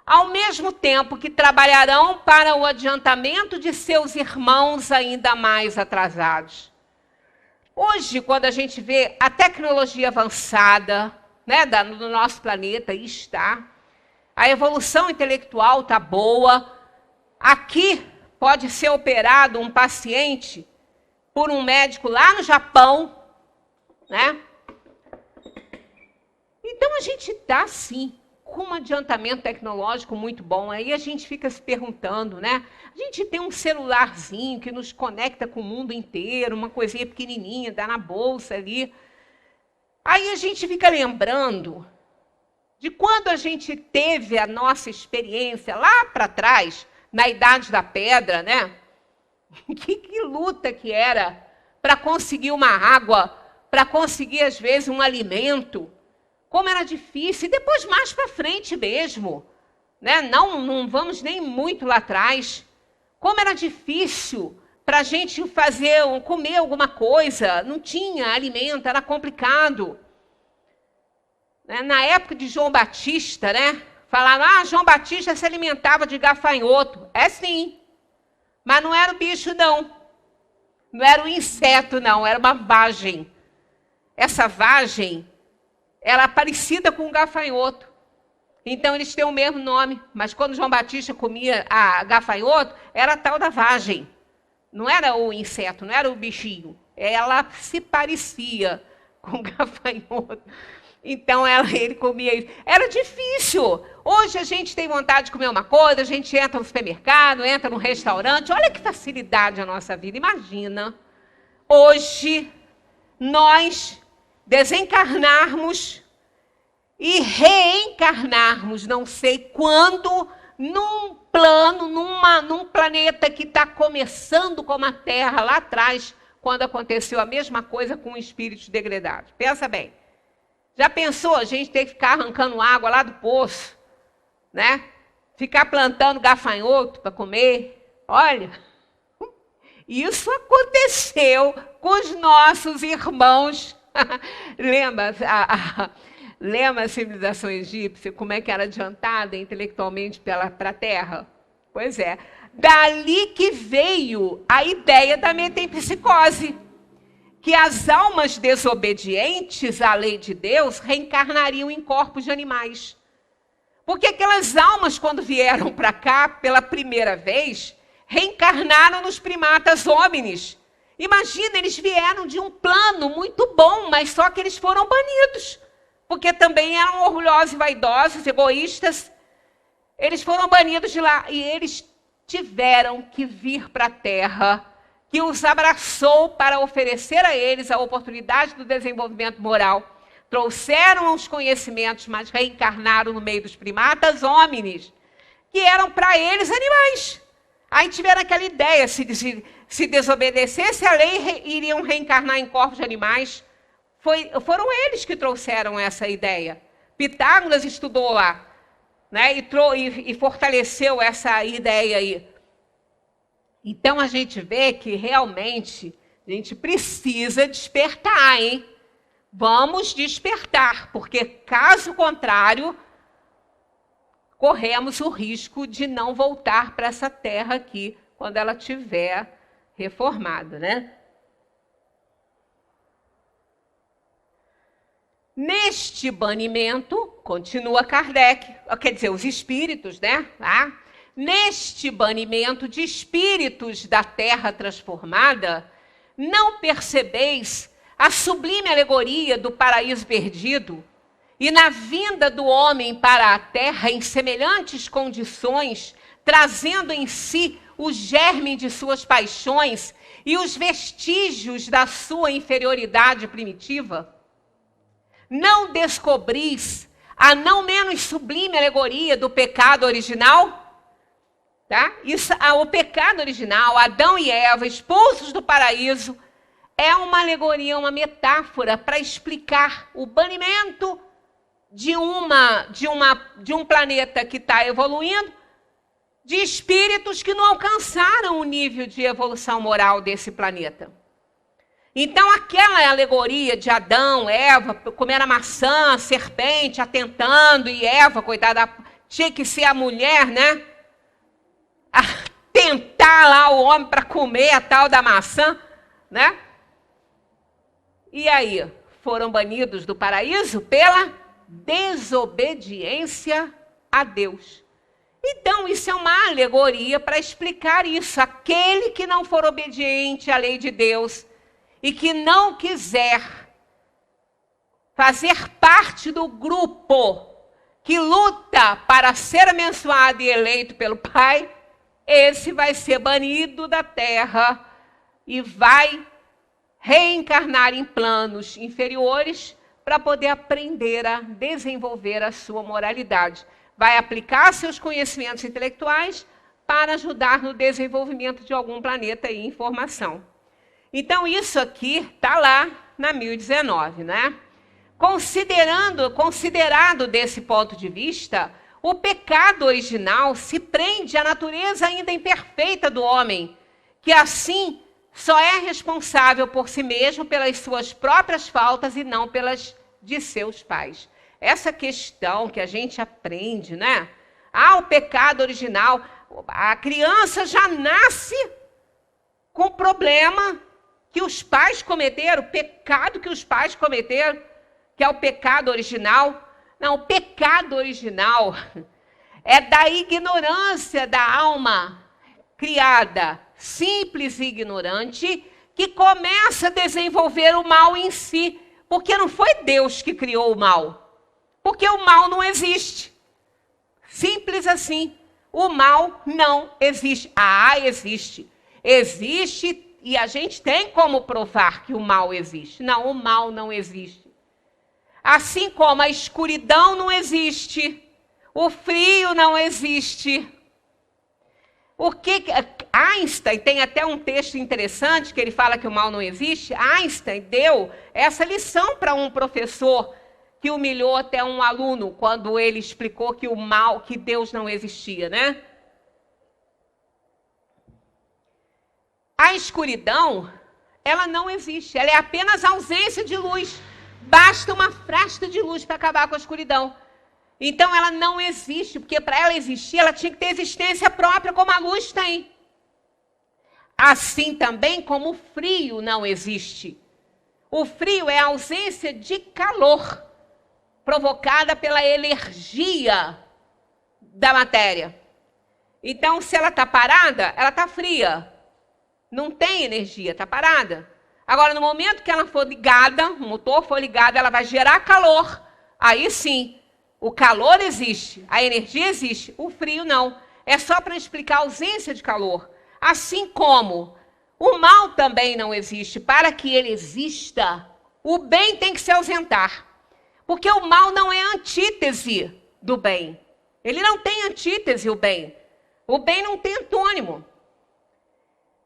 ao mesmo tempo que trabalharão para o adiantamento de seus irmãos ainda mais atrasados. Hoje, quando a gente vê a tecnologia avançada, né, do nosso planeta, aí está, a evolução intelectual está boa, aqui pode ser operado um paciente por um médico lá no Japão, né? Então, a gente está, sim, com um adiantamento tecnológico muito bom. Aí a gente fica se perguntando, né? A gente tem um celularzinho que nos conecta com o mundo inteiro, uma coisinha pequenininha, dá na bolsa ali. Aí a gente fica lembrando de quando a gente teve a nossa experiência lá para trás, na Idade da Pedra, né? Que luta que era para conseguir uma água, para conseguir, às vezes, um alimento. Como era difícil. E depois, mais para frente mesmo, né? Não vamos nem muito lá atrás. Como era difícil para a gente comer alguma coisa. Não tinha alimento, era complicado. Na época de João Batista, né? Falaram, João Batista se alimentava de gafanhoto. É sim, mas não era o bicho, não. Não era o inseto, não, era uma vagem. Essa vagem, ela é parecida com um gafanhoto. Então, eles têm o mesmo nome. Mas quando João Batista comia a gafanhoto, era a tal da vagem. Não era o inseto, não era o bichinho. Ela se parecia com o gafanhoto. Então, ele comia isso. Era difícil. Hoje, a gente tem vontade de comer uma coisa, a gente entra no supermercado, entra no restaurante. Olha que facilidade a nossa vida. Imagina, hoje, nós desencarnarmos e reencarnarmos, não sei quando, num plano, num planeta que está começando como a Terra, lá atrás, quando aconteceu a mesma coisa com espíritos degradados. Pensa bem. Já pensou a gente ter que ficar arrancando água lá do poço, né? Ficar plantando gafanhoto para comer? Olha, isso aconteceu com os nossos irmãos. Lembra a civilização egípcia, como é que era adiantada intelectualmente para a Terra? Pois é, dali que veio a ideia da metempsicose. Que as almas desobedientes à lei de Deus reencarnariam em corpos de animais. Porque aquelas almas, quando vieram para cá pela primeira vez, reencarnaram nos primatas homines. Imagina, eles vieram de um plano muito bom, mas só que eles foram banidos. Porque também eram orgulhosos e vaidosos, egoístas. Eles foram banidos de lá e eles tiveram que vir para a Terra que os abraçou para oferecer a eles a oportunidade do desenvolvimento moral. Trouxeram os conhecimentos, mas reencarnaram no meio dos primatas homines, que eram para eles animais. Aí tiveram aquela ideia, se desobedecesse a lei, iriam reencarnar em corpos de animais. Foram eles que trouxeram essa ideia. Pitágoras estudou lá, né, e fortaleceu essa ideia aí. Então a gente vê que realmente a gente precisa despertar, hein? Vamos despertar, porque caso contrário, corremos o risco de não voltar para essa terra aqui quando ela estiver reformada, né? Neste banimento, continua Kardec, quer dizer, os espíritos, né? Neste banimento de espíritos da terra transformada, não percebeis a sublime alegoria do paraíso perdido e na vinda do homem para a terra em semelhantes condições, trazendo em si o germe de suas paixões e os vestígios da sua inferioridade primitiva? Não descobris a não menos sublime alegoria do pecado original? Tá? O pecado original, Adão e Eva, expulsos do paraíso, é uma alegoria, uma metáfora para explicar o banimento de um planeta que está evoluindo, de espíritos que não alcançaram o nível de evolução moral desse planeta. Então, aquela alegoria de Adão, Eva, comendo a maçã, a serpente, atentando, e Eva, coitada, tinha que ser a mulher, né? A tentar lá o homem para comer a tal da maçã, né? E aí, foram banidos do paraíso pela desobediência a Deus. Então, isso é uma alegoria para explicar isso. Aquele que não for obediente à lei de Deus e que não quiser fazer parte do grupo que luta para ser abençoado e eleito pelo Pai, esse vai ser banido da terra e vai reencarnar em planos inferiores para poder aprender a desenvolver a sua moralidade. Vai aplicar seus conhecimentos intelectuais para ajudar no desenvolvimento de algum planeta em formação. Então, isso aqui está lá na 1019, né? Considerado desse ponto de vista, o pecado original se prende à natureza ainda imperfeita do homem, que assim só é responsável por si mesmo pelas suas próprias faltas e não pelas de seus pais. Essa questão que a gente aprende, né? O pecado original, a criança já nasce com o problema que os pais cometeram, o pecado que os pais cometeram, que é o pecado original. Não, o pecado original é da ignorância da alma criada, simples e ignorante, que começa a desenvolver o mal em si, porque não foi Deus que criou o mal, porque o mal não existe. Simples assim, o mal não existe. Existe. Existe e a gente tem como provar que o mal existe. Não, o mal não existe. Assim como a escuridão não existe, o frio não existe. Einstein tem até um texto interessante que ele fala que o mal não existe. Einstein deu essa lição para um professor que humilhou até um aluno quando ele explicou que o mal, que Deus não existia, né? A escuridão, ela não existe, ela é apenas ausência de luz. Basta uma fresta de luz para acabar com a escuridão. Então, ela não existe, porque para ela existir, ela tinha que ter existência própria, como a luz tem. Assim também como o frio não existe. O frio é a ausência de calor, provocada pela energia da matéria. Então, se ela está parada, ela está fria. Não tem energia, está parada. Agora, no momento que ela for ligada, o motor for ligado, ela vai gerar calor. Aí sim, o calor existe, a energia existe, o frio não. É só para explicar a ausência de calor. Assim como O mal também não existe. Para que ele exista, o bem tem que se ausentar. Porque o mal não é antítese do bem. Ele não tem antítese, o bem. O bem não tem antônimo.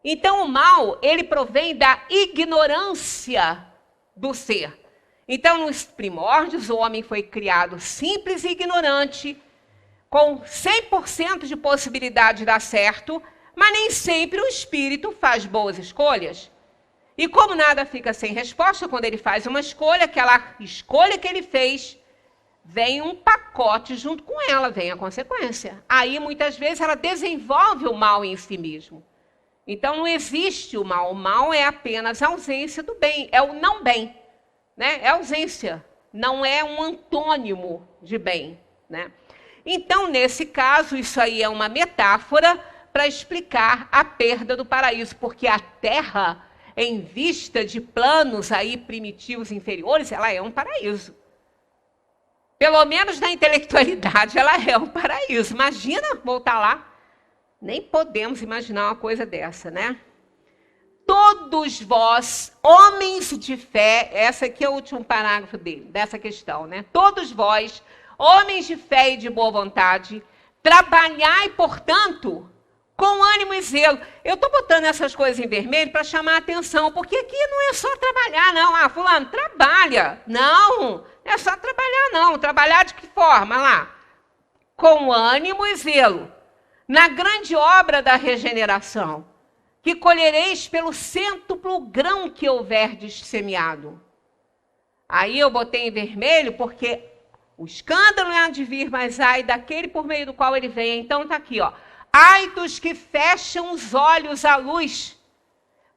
Então, o mal, ele provém da ignorância do ser. Então, nos primórdios, o homem foi criado simples e ignorante, com 100% de possibilidade de dar certo, mas nem sempre o espírito faz boas escolhas. E como nada fica sem resposta, quando ele faz uma escolha, aquela escolha que ele fez, vem um pacote junto com ela, vem a consequência. Aí, muitas vezes, ela desenvolve o mal em si mesmo. Então, não existe o mal é apenas a ausência do bem, é o não bem, né? É ausência, não é um antônimo de bem, né? Então, nesse caso, isso aí é uma metáfora para explicar a perda do paraíso, porque a Terra, em vista de planos aí primitivos inferiores, ela é um paraíso. Pelo menos na intelectualidade, ela é um paraíso. Imagina voltar lá. Nem podemos imaginar uma coisa dessa, né? Todos vós, homens de fé, essa aqui é o último parágrafo dessa questão, né? Todos vós, homens de fé e de boa vontade, trabalhai, portanto, com ânimo e zelo. Eu estou botando essas coisas em vermelho para chamar a atenção, porque aqui não é só trabalhar, não. Ah, fulano, trabalha. Não é só trabalhar, não. Trabalhar de que forma? Lá, com ânimo e zelo. Na grande obra da regeneração, que colhereis pelo cêntuplo grão que houverdes semeado. Aí eu botei em vermelho, porque o escândalo é de vir, mas ai daquele por meio do qual ele vem. Então está aqui, ó. Ai dos que fecham os olhos à luz,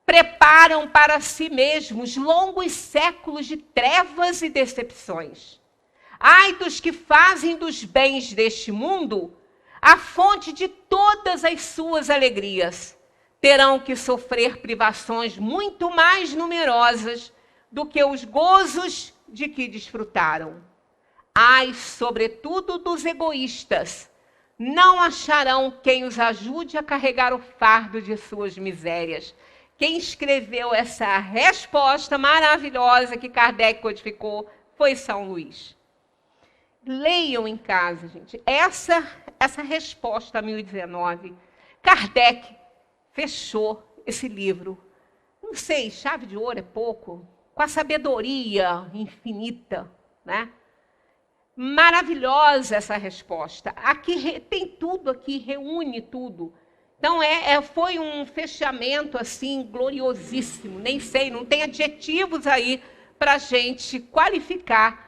preparam para si mesmos longos séculos de trevas e decepções. Ai dos que fazem dos bens deste mundo a fonte de todas as suas alegrias. Terão que sofrer privações muito mais numerosas do que os gozos de que desfrutaram. Ai, sobretudo, dos egoístas. Não acharão quem os ajude a carregar o fardo de suas misérias. Quem escreveu essa resposta maravilhosa que Kardec codificou foi São Luís. Leiam em casa, gente. Essa resposta a 1019, Kardec fechou esse livro. Não sei, chave de ouro é pouco, com a sabedoria infinita, né? Maravilhosa essa resposta. Aqui tem tudo, aqui reúne tudo. Então, foi um fechamento assim gloriosíssimo. Nem sei, não tem adjetivos aí para a gente qualificar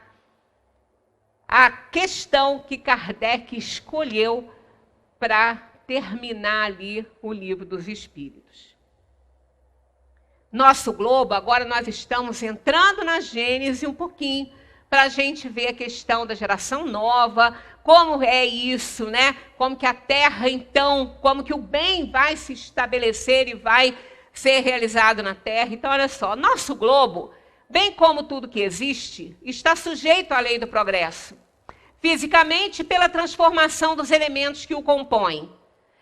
a questão que Kardec escolheu para terminar ali o Livro dos Espíritos. Nosso globo, agora nós estamos entrando na Gênese um pouquinho, para a gente ver a questão da geração nova, como é isso, né? Como que a Terra, então, como que o bem vai se estabelecer e vai ser realizado na Terra. Então, olha só, nosso globo, bem como tudo que existe, está sujeito à lei do progresso. Fisicamente, pela transformação dos elementos que o compõem.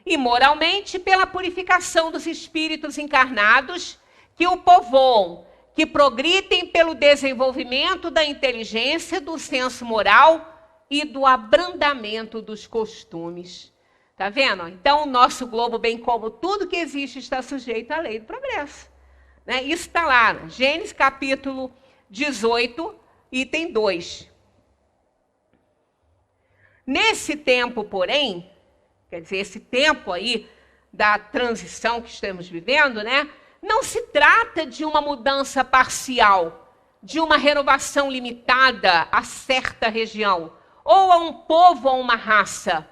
E moralmente, pela purificação dos espíritos encarnados que o povoam, que progridem pelo desenvolvimento da inteligência, do senso moral e do abrandamento dos costumes. Tá vendo? Então, o nosso globo, bem como tudo que existe, está sujeito à lei do progresso. Né? Isso está lá, Gênesis capítulo 18, item 2. Nesse tempo, porém, quer dizer, esse tempo aí da transição que estamos vivendo, né? Não se trata de uma mudança parcial, de uma renovação limitada a certa região, ou a um povo ou uma raça.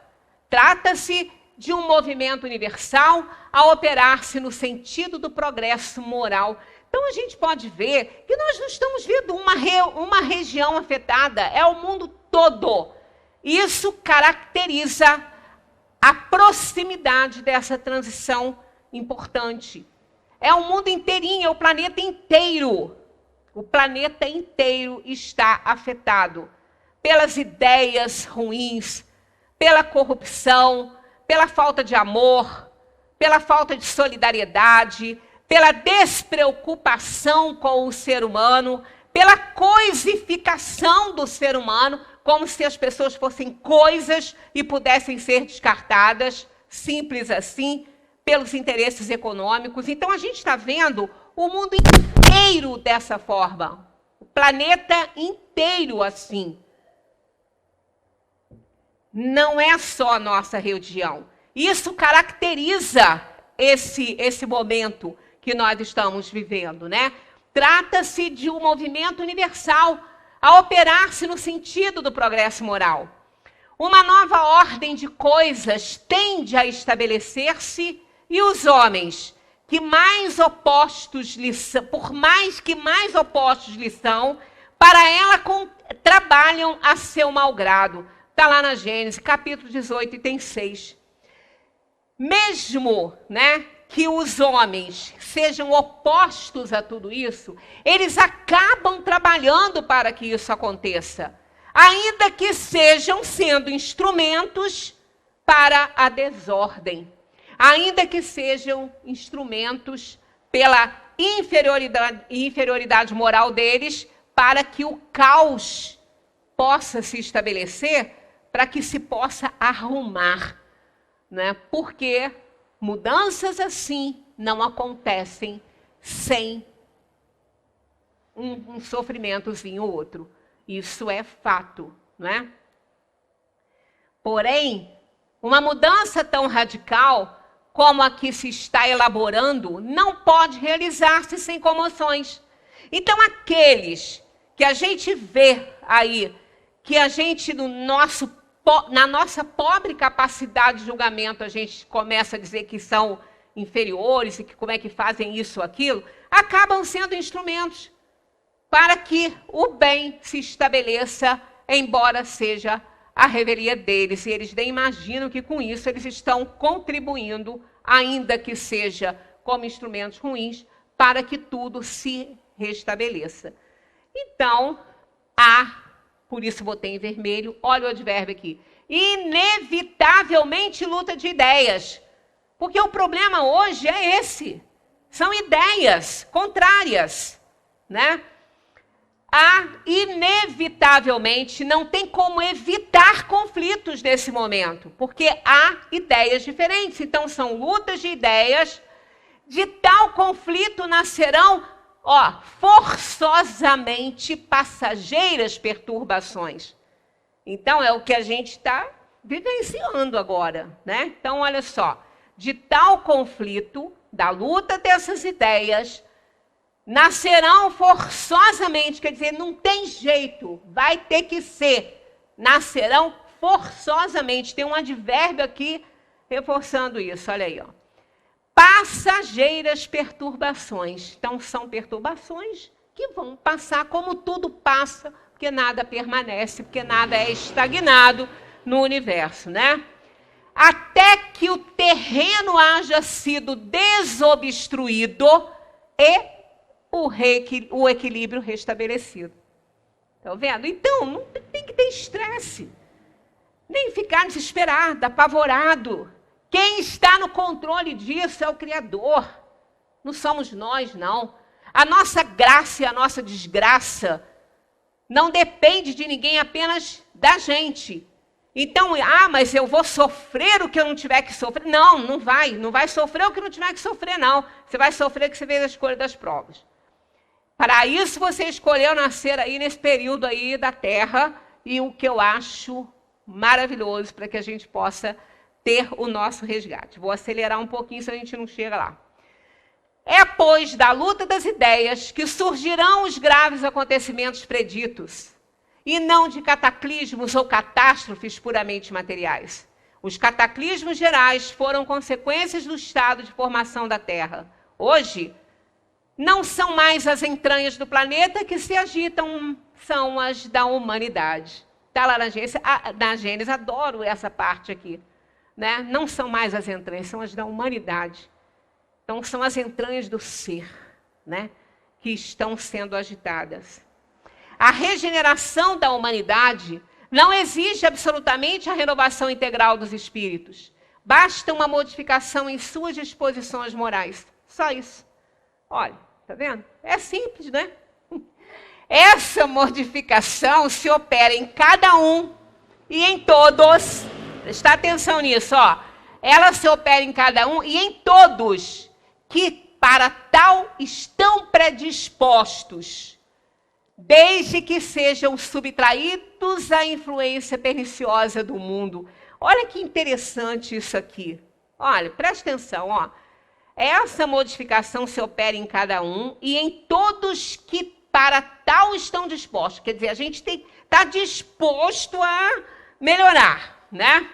Trata-se de um movimento universal a operar-se no sentido do progresso moral. Então, a gente pode ver que nós não estamos vendo uma região afetada, é o mundo todo. Isso caracteriza a proximidade dessa transição importante. É o mundo inteirinho, é o planeta inteiro. O planeta inteiro está afetado pelas ideias ruins, pela corrupção, pela falta de amor, pela falta de solidariedade, pela despreocupação com o ser humano, pela coisificação do ser humano, como se as pessoas fossem coisas e pudessem ser descartadas, simples assim, pelos interesses econômicos. Então, a gente está vendo o mundo inteiro dessa forma, o planeta inteiro assim. Não é só a nossa religião. Isso caracteriza esse momento que nós estamos vivendo, né? Trata-se de um movimento universal a operar-se no sentido do progresso moral. Uma nova ordem de coisas tende a estabelecer-se e os homens, que mais opostos lhe são, por mais que mais opostos lhe são, para ela trabalham a seu malgrado. Está lá na Gênesis, capítulo 18, item 6. Mesmo, né, que os homens sejam opostos a tudo isso, eles acabam trabalhando para que isso aconteça, ainda que sejam sendo instrumentos para a desordem, ainda que sejam instrumentos pela inferioridade moral deles, para que o caos possa se estabelecer, para que se possa arrumar, né? Porque mudanças assim não acontecem sem um sofrimentozinho ou outro. Isso é fato, não é? Porém, uma mudança tão radical como a que se está elaborando não pode realizar-se sem comoções. Então, aqueles que a gente vê aí, que a gente, na nossa pobre capacidade de julgamento, a gente começa a dizer que são inferiores e que como é que fazem isso ou aquilo, acabam sendo instrumentos para que o bem se estabeleça, embora seja a revelia deles. E eles nem imaginam que com isso eles estão contribuindo, ainda que seja como instrumentos ruins, para que tudo se restabeleça. Então, por isso botei em vermelho, olha o advérbio aqui, inevitavelmente luta de ideias. Porque o problema hoje é esse. São ideias contrárias, né? Inevitavelmente, não tem como evitar conflitos nesse momento, porque há ideias diferentes. Então, são lutas de ideias, de tal conflito nascerão, forçosamente passageiras perturbações. Então, é o que a gente está vivenciando agora, né? Então, olha só, de tal conflito, da luta dessas ideias, nascerão forçosamente, quer dizer, não tem jeito, vai ter que ser, nascerão forçosamente, tem um advérbio aqui reforçando isso, olha aí, passageiras perturbações. Então, são perturbações que vão passar como tudo passa, porque nada permanece, porque nada é estagnado no universo, né? Até que o terreno haja sido desobstruído e o equilíbrio restabelecido. Estão vendo? Então, não tem que ter estresse, nem ficar desesperado, apavorado. Quem está no controle disso é o Criador. Não somos nós, não. A nossa graça e a nossa desgraça não depende de ninguém, apenas da gente. Então, mas eu vou sofrer o que eu não tiver que sofrer. Não, não vai sofrer o que não tiver que sofrer, não. Você vai sofrer o que você fez a escolha das provas. Para isso você escolheu nascer aí nesse período aí da Terra, e o que eu acho maravilhoso para que a gente possa ter o nosso resgate. Vou acelerar um pouquinho se a gente não chega lá. É, pois, da luta das ideias que surgirão os graves acontecimentos preditos, e não de cataclismos ou catástrofes puramente materiais. Os cataclismos gerais foram consequências do estado de formação da Terra. Hoje, não são mais as entranhas do planeta que se agitam, são as da humanidade. Está lá na Gênesis, adoro essa parte aqui. Né? Não são mais as entranhas, são as da humanidade. Então, são as entranhas do ser, né, que estão sendo agitadas. A regeneração da humanidade não exige absolutamente a renovação integral dos espíritos. Basta uma modificação em suas disposições morais. Só isso. Olha, tá vendo? É simples, né? Essa modificação se opera em cada um e em todos. Presta atenção nisso, ó. Ela se opera em cada um e em todos que para tal estão predispostos, desde que sejam subtraídos à influência perniciosa do mundo. Olha que interessante isso aqui. Olha, presta atenção, ó. Essa modificação se opera em cada um e em todos que para tal estão dispostos. Quer dizer, a gente está disposto a melhorar, né?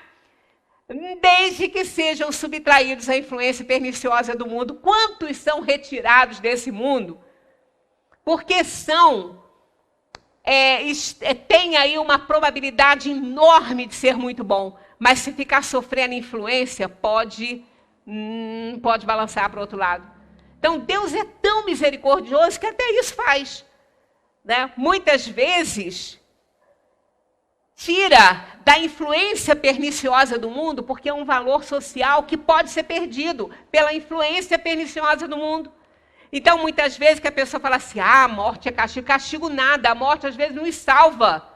Desde que sejam subtraídos à influência perniciosa do mundo. Quantos são retirados desse mundo? Porque tem aí uma probabilidade enorme de ser muito bom, mas se ficar sofrendo influência, pode balançar para o outro lado. Então, Deus é tão misericordioso que até isso faz, né? Muitas vezes, tira da influência perniciosa do mundo, porque é um valor social que pode ser perdido pela influência perniciosa do mundo. Então, muitas vezes que a pessoa fala assim, a morte é castigo. Castigo nada, a morte às vezes nos salva.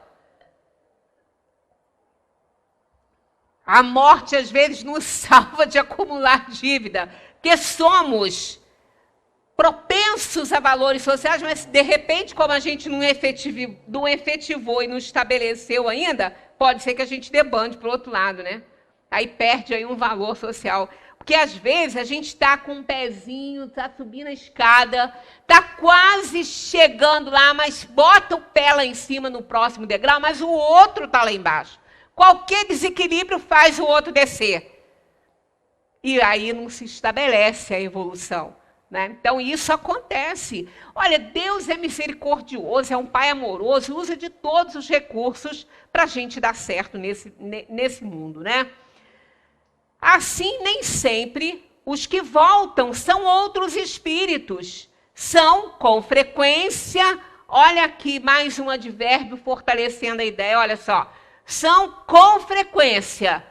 A morte às vezes nos salva de acumular dívida, porque somos propensos a valores sociais, mas de repente, como a gente não efetivou e não estabeleceu ainda, pode ser que a gente debande para o outro lado, né? Aí perde aí um valor social. Porque às vezes a gente está com um pezinho, está subindo a escada, está quase chegando lá, mas bota o pé lá em cima no próximo degrau, mas o outro está lá embaixo. Qualquer desequilíbrio faz o outro descer. E aí não se estabelece a evolução, né? Então isso acontece. Olha, Deus é misericordioso, é um Pai amoroso, usa de todos os recursos para a gente dar certo nesse mundo, né? Assim, nem sempre os que voltam são outros espíritos. São, com frequência, olha aqui mais um advérbio fortalecendo a ideia, olha só. São, com frequência,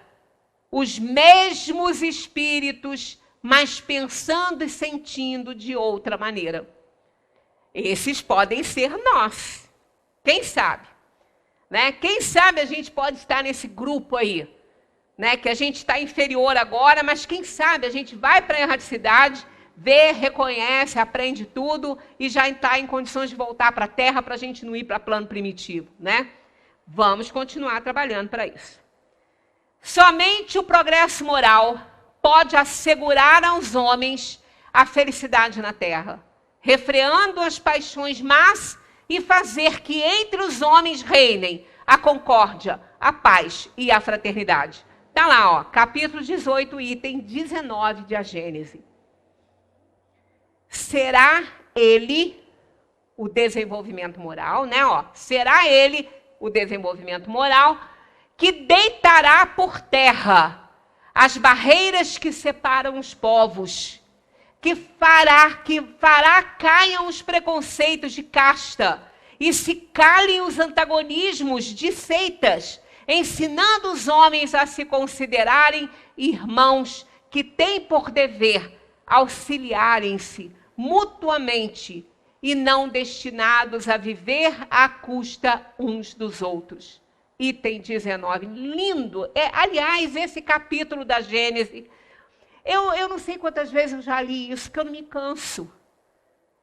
os mesmos espíritos, mas pensando e sentindo de outra maneira. Esses podem ser nós. Quem sabe? Né? Quem sabe a gente pode estar nesse grupo aí. Né, que a gente está inferior agora, mas quem sabe a gente vai para a erradicidade, vê, reconhece, aprende tudo e já está em condições de voltar para a Terra para a gente não ir para plano primitivo, né? Vamos continuar trabalhando para isso. Somente o progresso moral pode assegurar aos homens a felicidade na Terra, refreando as paixões más e fazer que entre os homens reinem a concórdia, a paz e a fraternidade. Está lá, ó, capítulo 18, item 19 de A Gênese. Será ele o desenvolvimento moral, né? Ó, será ele o desenvolvimento moral que deitará por terra as barreiras que separam os povos, que fará caiam os preconceitos de casta e se calem os antagonismos de seitas, ensinando os homens a se considerarem irmãos que têm por dever auxiliarem-se mutuamente e não destinados a viver à custa uns dos outros. Item 19, lindo. Aliás, esse capítulo da Gênese, eu não sei quantas vezes eu já li isso, que eu não me canso.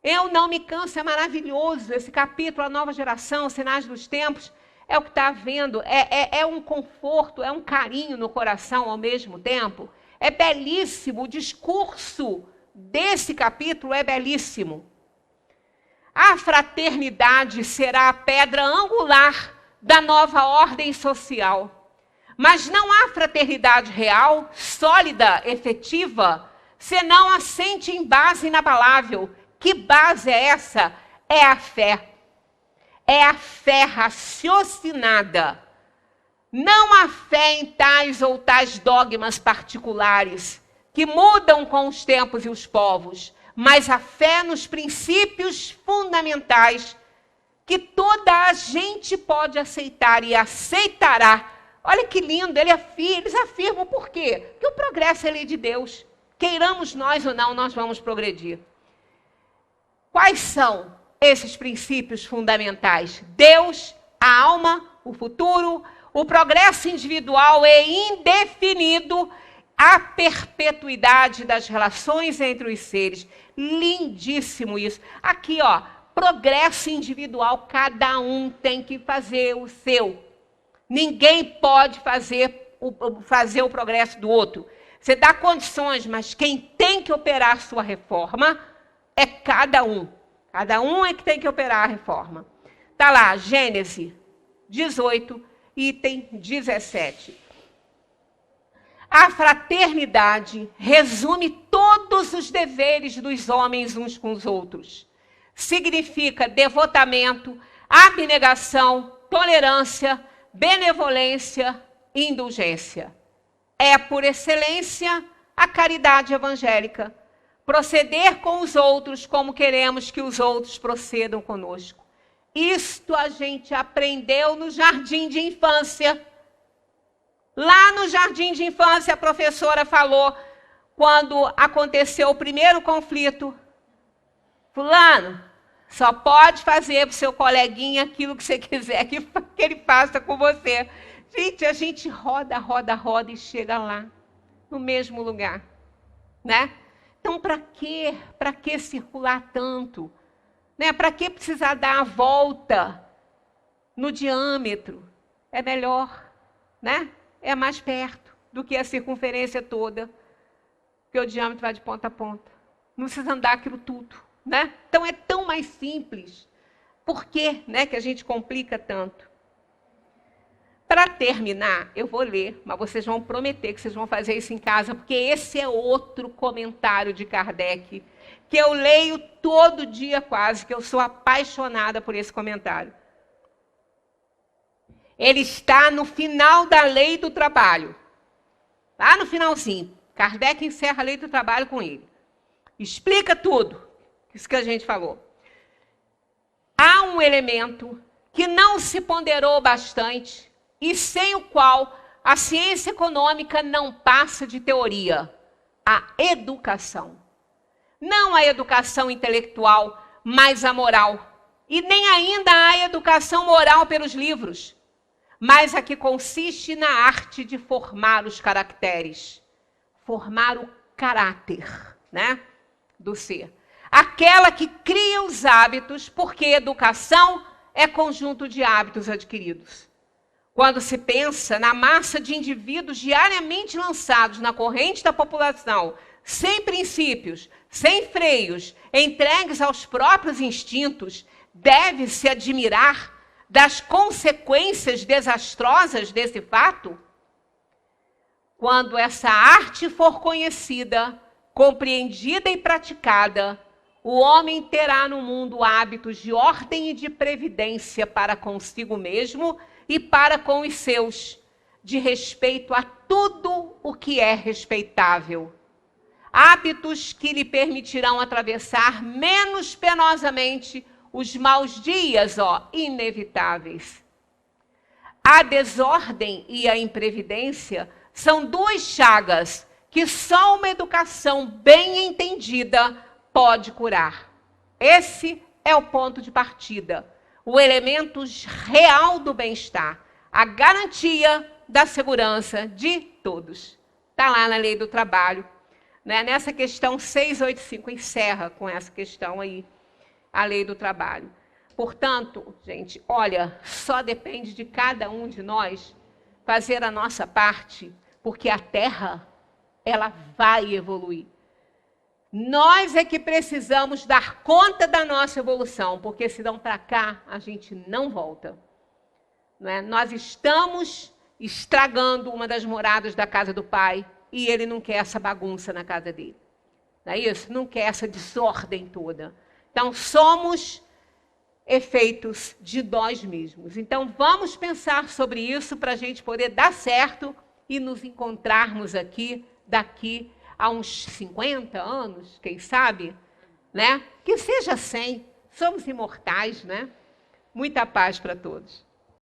Eu não me canso, é maravilhoso esse capítulo, a nova geração, sinais dos tempos. É o que está havendo, é um conforto, é um carinho no coração ao mesmo tempo. É belíssimo, o discurso desse capítulo é belíssimo. A fraternidade será a pedra angular da nova ordem social. Mas não há fraternidade real, sólida, efetiva, senão assente em base inabalável. Que base é essa? É a fé. É a fé raciocinada. Não a fé em tais ou tais dogmas particulares, que mudam com os tempos e os povos, mas a fé nos princípios fundamentais, que toda a gente pode aceitar e aceitará. Olha que lindo, eles afirmam por quê? Que o progresso é lei de Deus. Queiramos nós ou não, nós vamos progredir. Quais são esses princípios fundamentais? Deus, a alma, o futuro, o progresso individual é indefinido, a perpetuidade das relações entre os seres. Lindíssimo isso. Aqui, ó, progresso individual, cada um tem que fazer o seu. Ninguém pode fazer o progresso do outro. Você dá condições, mas quem tem que operar a sua reforma é cada um. Cada um é que tem que operar a reforma. Está lá, Gênesis 18, item 17. A fraternidade resume todos os deveres dos homens uns com os outros. Significa devotamento, abnegação, tolerância, benevolência e indulgência. É, por excelência, a caridade evangélica. Proceder com os outros como queremos que os outros procedam conosco. Isto a gente aprendeu no jardim de infância. Lá no jardim de infância, a professora falou, quando aconteceu o primeiro conflito, fulano, só pode fazer para o seu coleguinha aquilo que você quiser que ele faça com você. Gente, a gente roda e chega lá, no mesmo lugar, né? Então, para que circular tanto? Né? Para que precisar dar a volta no diâmetro? É melhor, né? É mais perto do que a circunferência toda, porque o diâmetro vai de ponta a ponta. Não precisa andar aquilo tudo, né? Então, é tão mais simples. Por que, né, que a gente complica tanto? Para terminar, eu vou ler, mas vocês vão prometer que vocês vão fazer isso em casa, porque esse é outro comentário de Kardec, que eu leio todo dia quase, que eu sou apaixonada por esse comentário. Ele está no final da Lei do Trabalho. Lá no finalzinho, Kardec encerra a Lei do Trabalho com ele. Explica tudo, isso que a gente falou. Há um elemento que não se ponderou bastante, e sem o qual a ciência econômica não passa de teoria: a educação. Não a educação intelectual, mas a moral. E nem ainda a educação moral pelos livros, mas a que consiste na arte de formar os caracteres, formar o caráter, né, do ser. Aquela que cria os hábitos, porque educação é conjunto de hábitos adquiridos. Quando se pensa na massa de indivíduos diariamente lançados na corrente da população, sem princípios, sem freios, entregues aos próprios instintos, deve-se admirar das consequências desastrosas desse fato? Quando essa arte for conhecida, compreendida e praticada, o homem terá no mundo hábitos de ordem e de previdência para consigo mesmo e para com os seus, de respeito a tudo o que é respeitável. Hábitos que lhe permitirão atravessar menos penosamente os maus dias, inevitáveis. A desordem e a imprevidência são duas chagas que só uma educação bem entendida pode curar. Esse é o ponto de partida. O elemento real do bem-estar, a garantia da segurança de todos. Está lá na Lei do Trabalho. Né? Nessa questão 685, encerra com essa questão aí, a Lei do Trabalho. Portanto, gente, olha, só depende de cada um de nós fazer a nossa parte, porque a Terra, ela vai evoluir. Nós é que precisamos dar conta da nossa evolução, porque senão para cá a gente não volta. Não é? Nós estamos estragando uma das moradas da casa do Pai e ele não quer essa bagunça na casa dele. Não é isso? Não quer essa desordem toda. Então somos efeitos de nós mesmos. Então vamos pensar sobre isso para a gente poder dar certo e nos encontrarmos aqui daqui a uns 50 anos, quem sabe, né? Que seja 100, somos imortais, né? Muita paz para todos.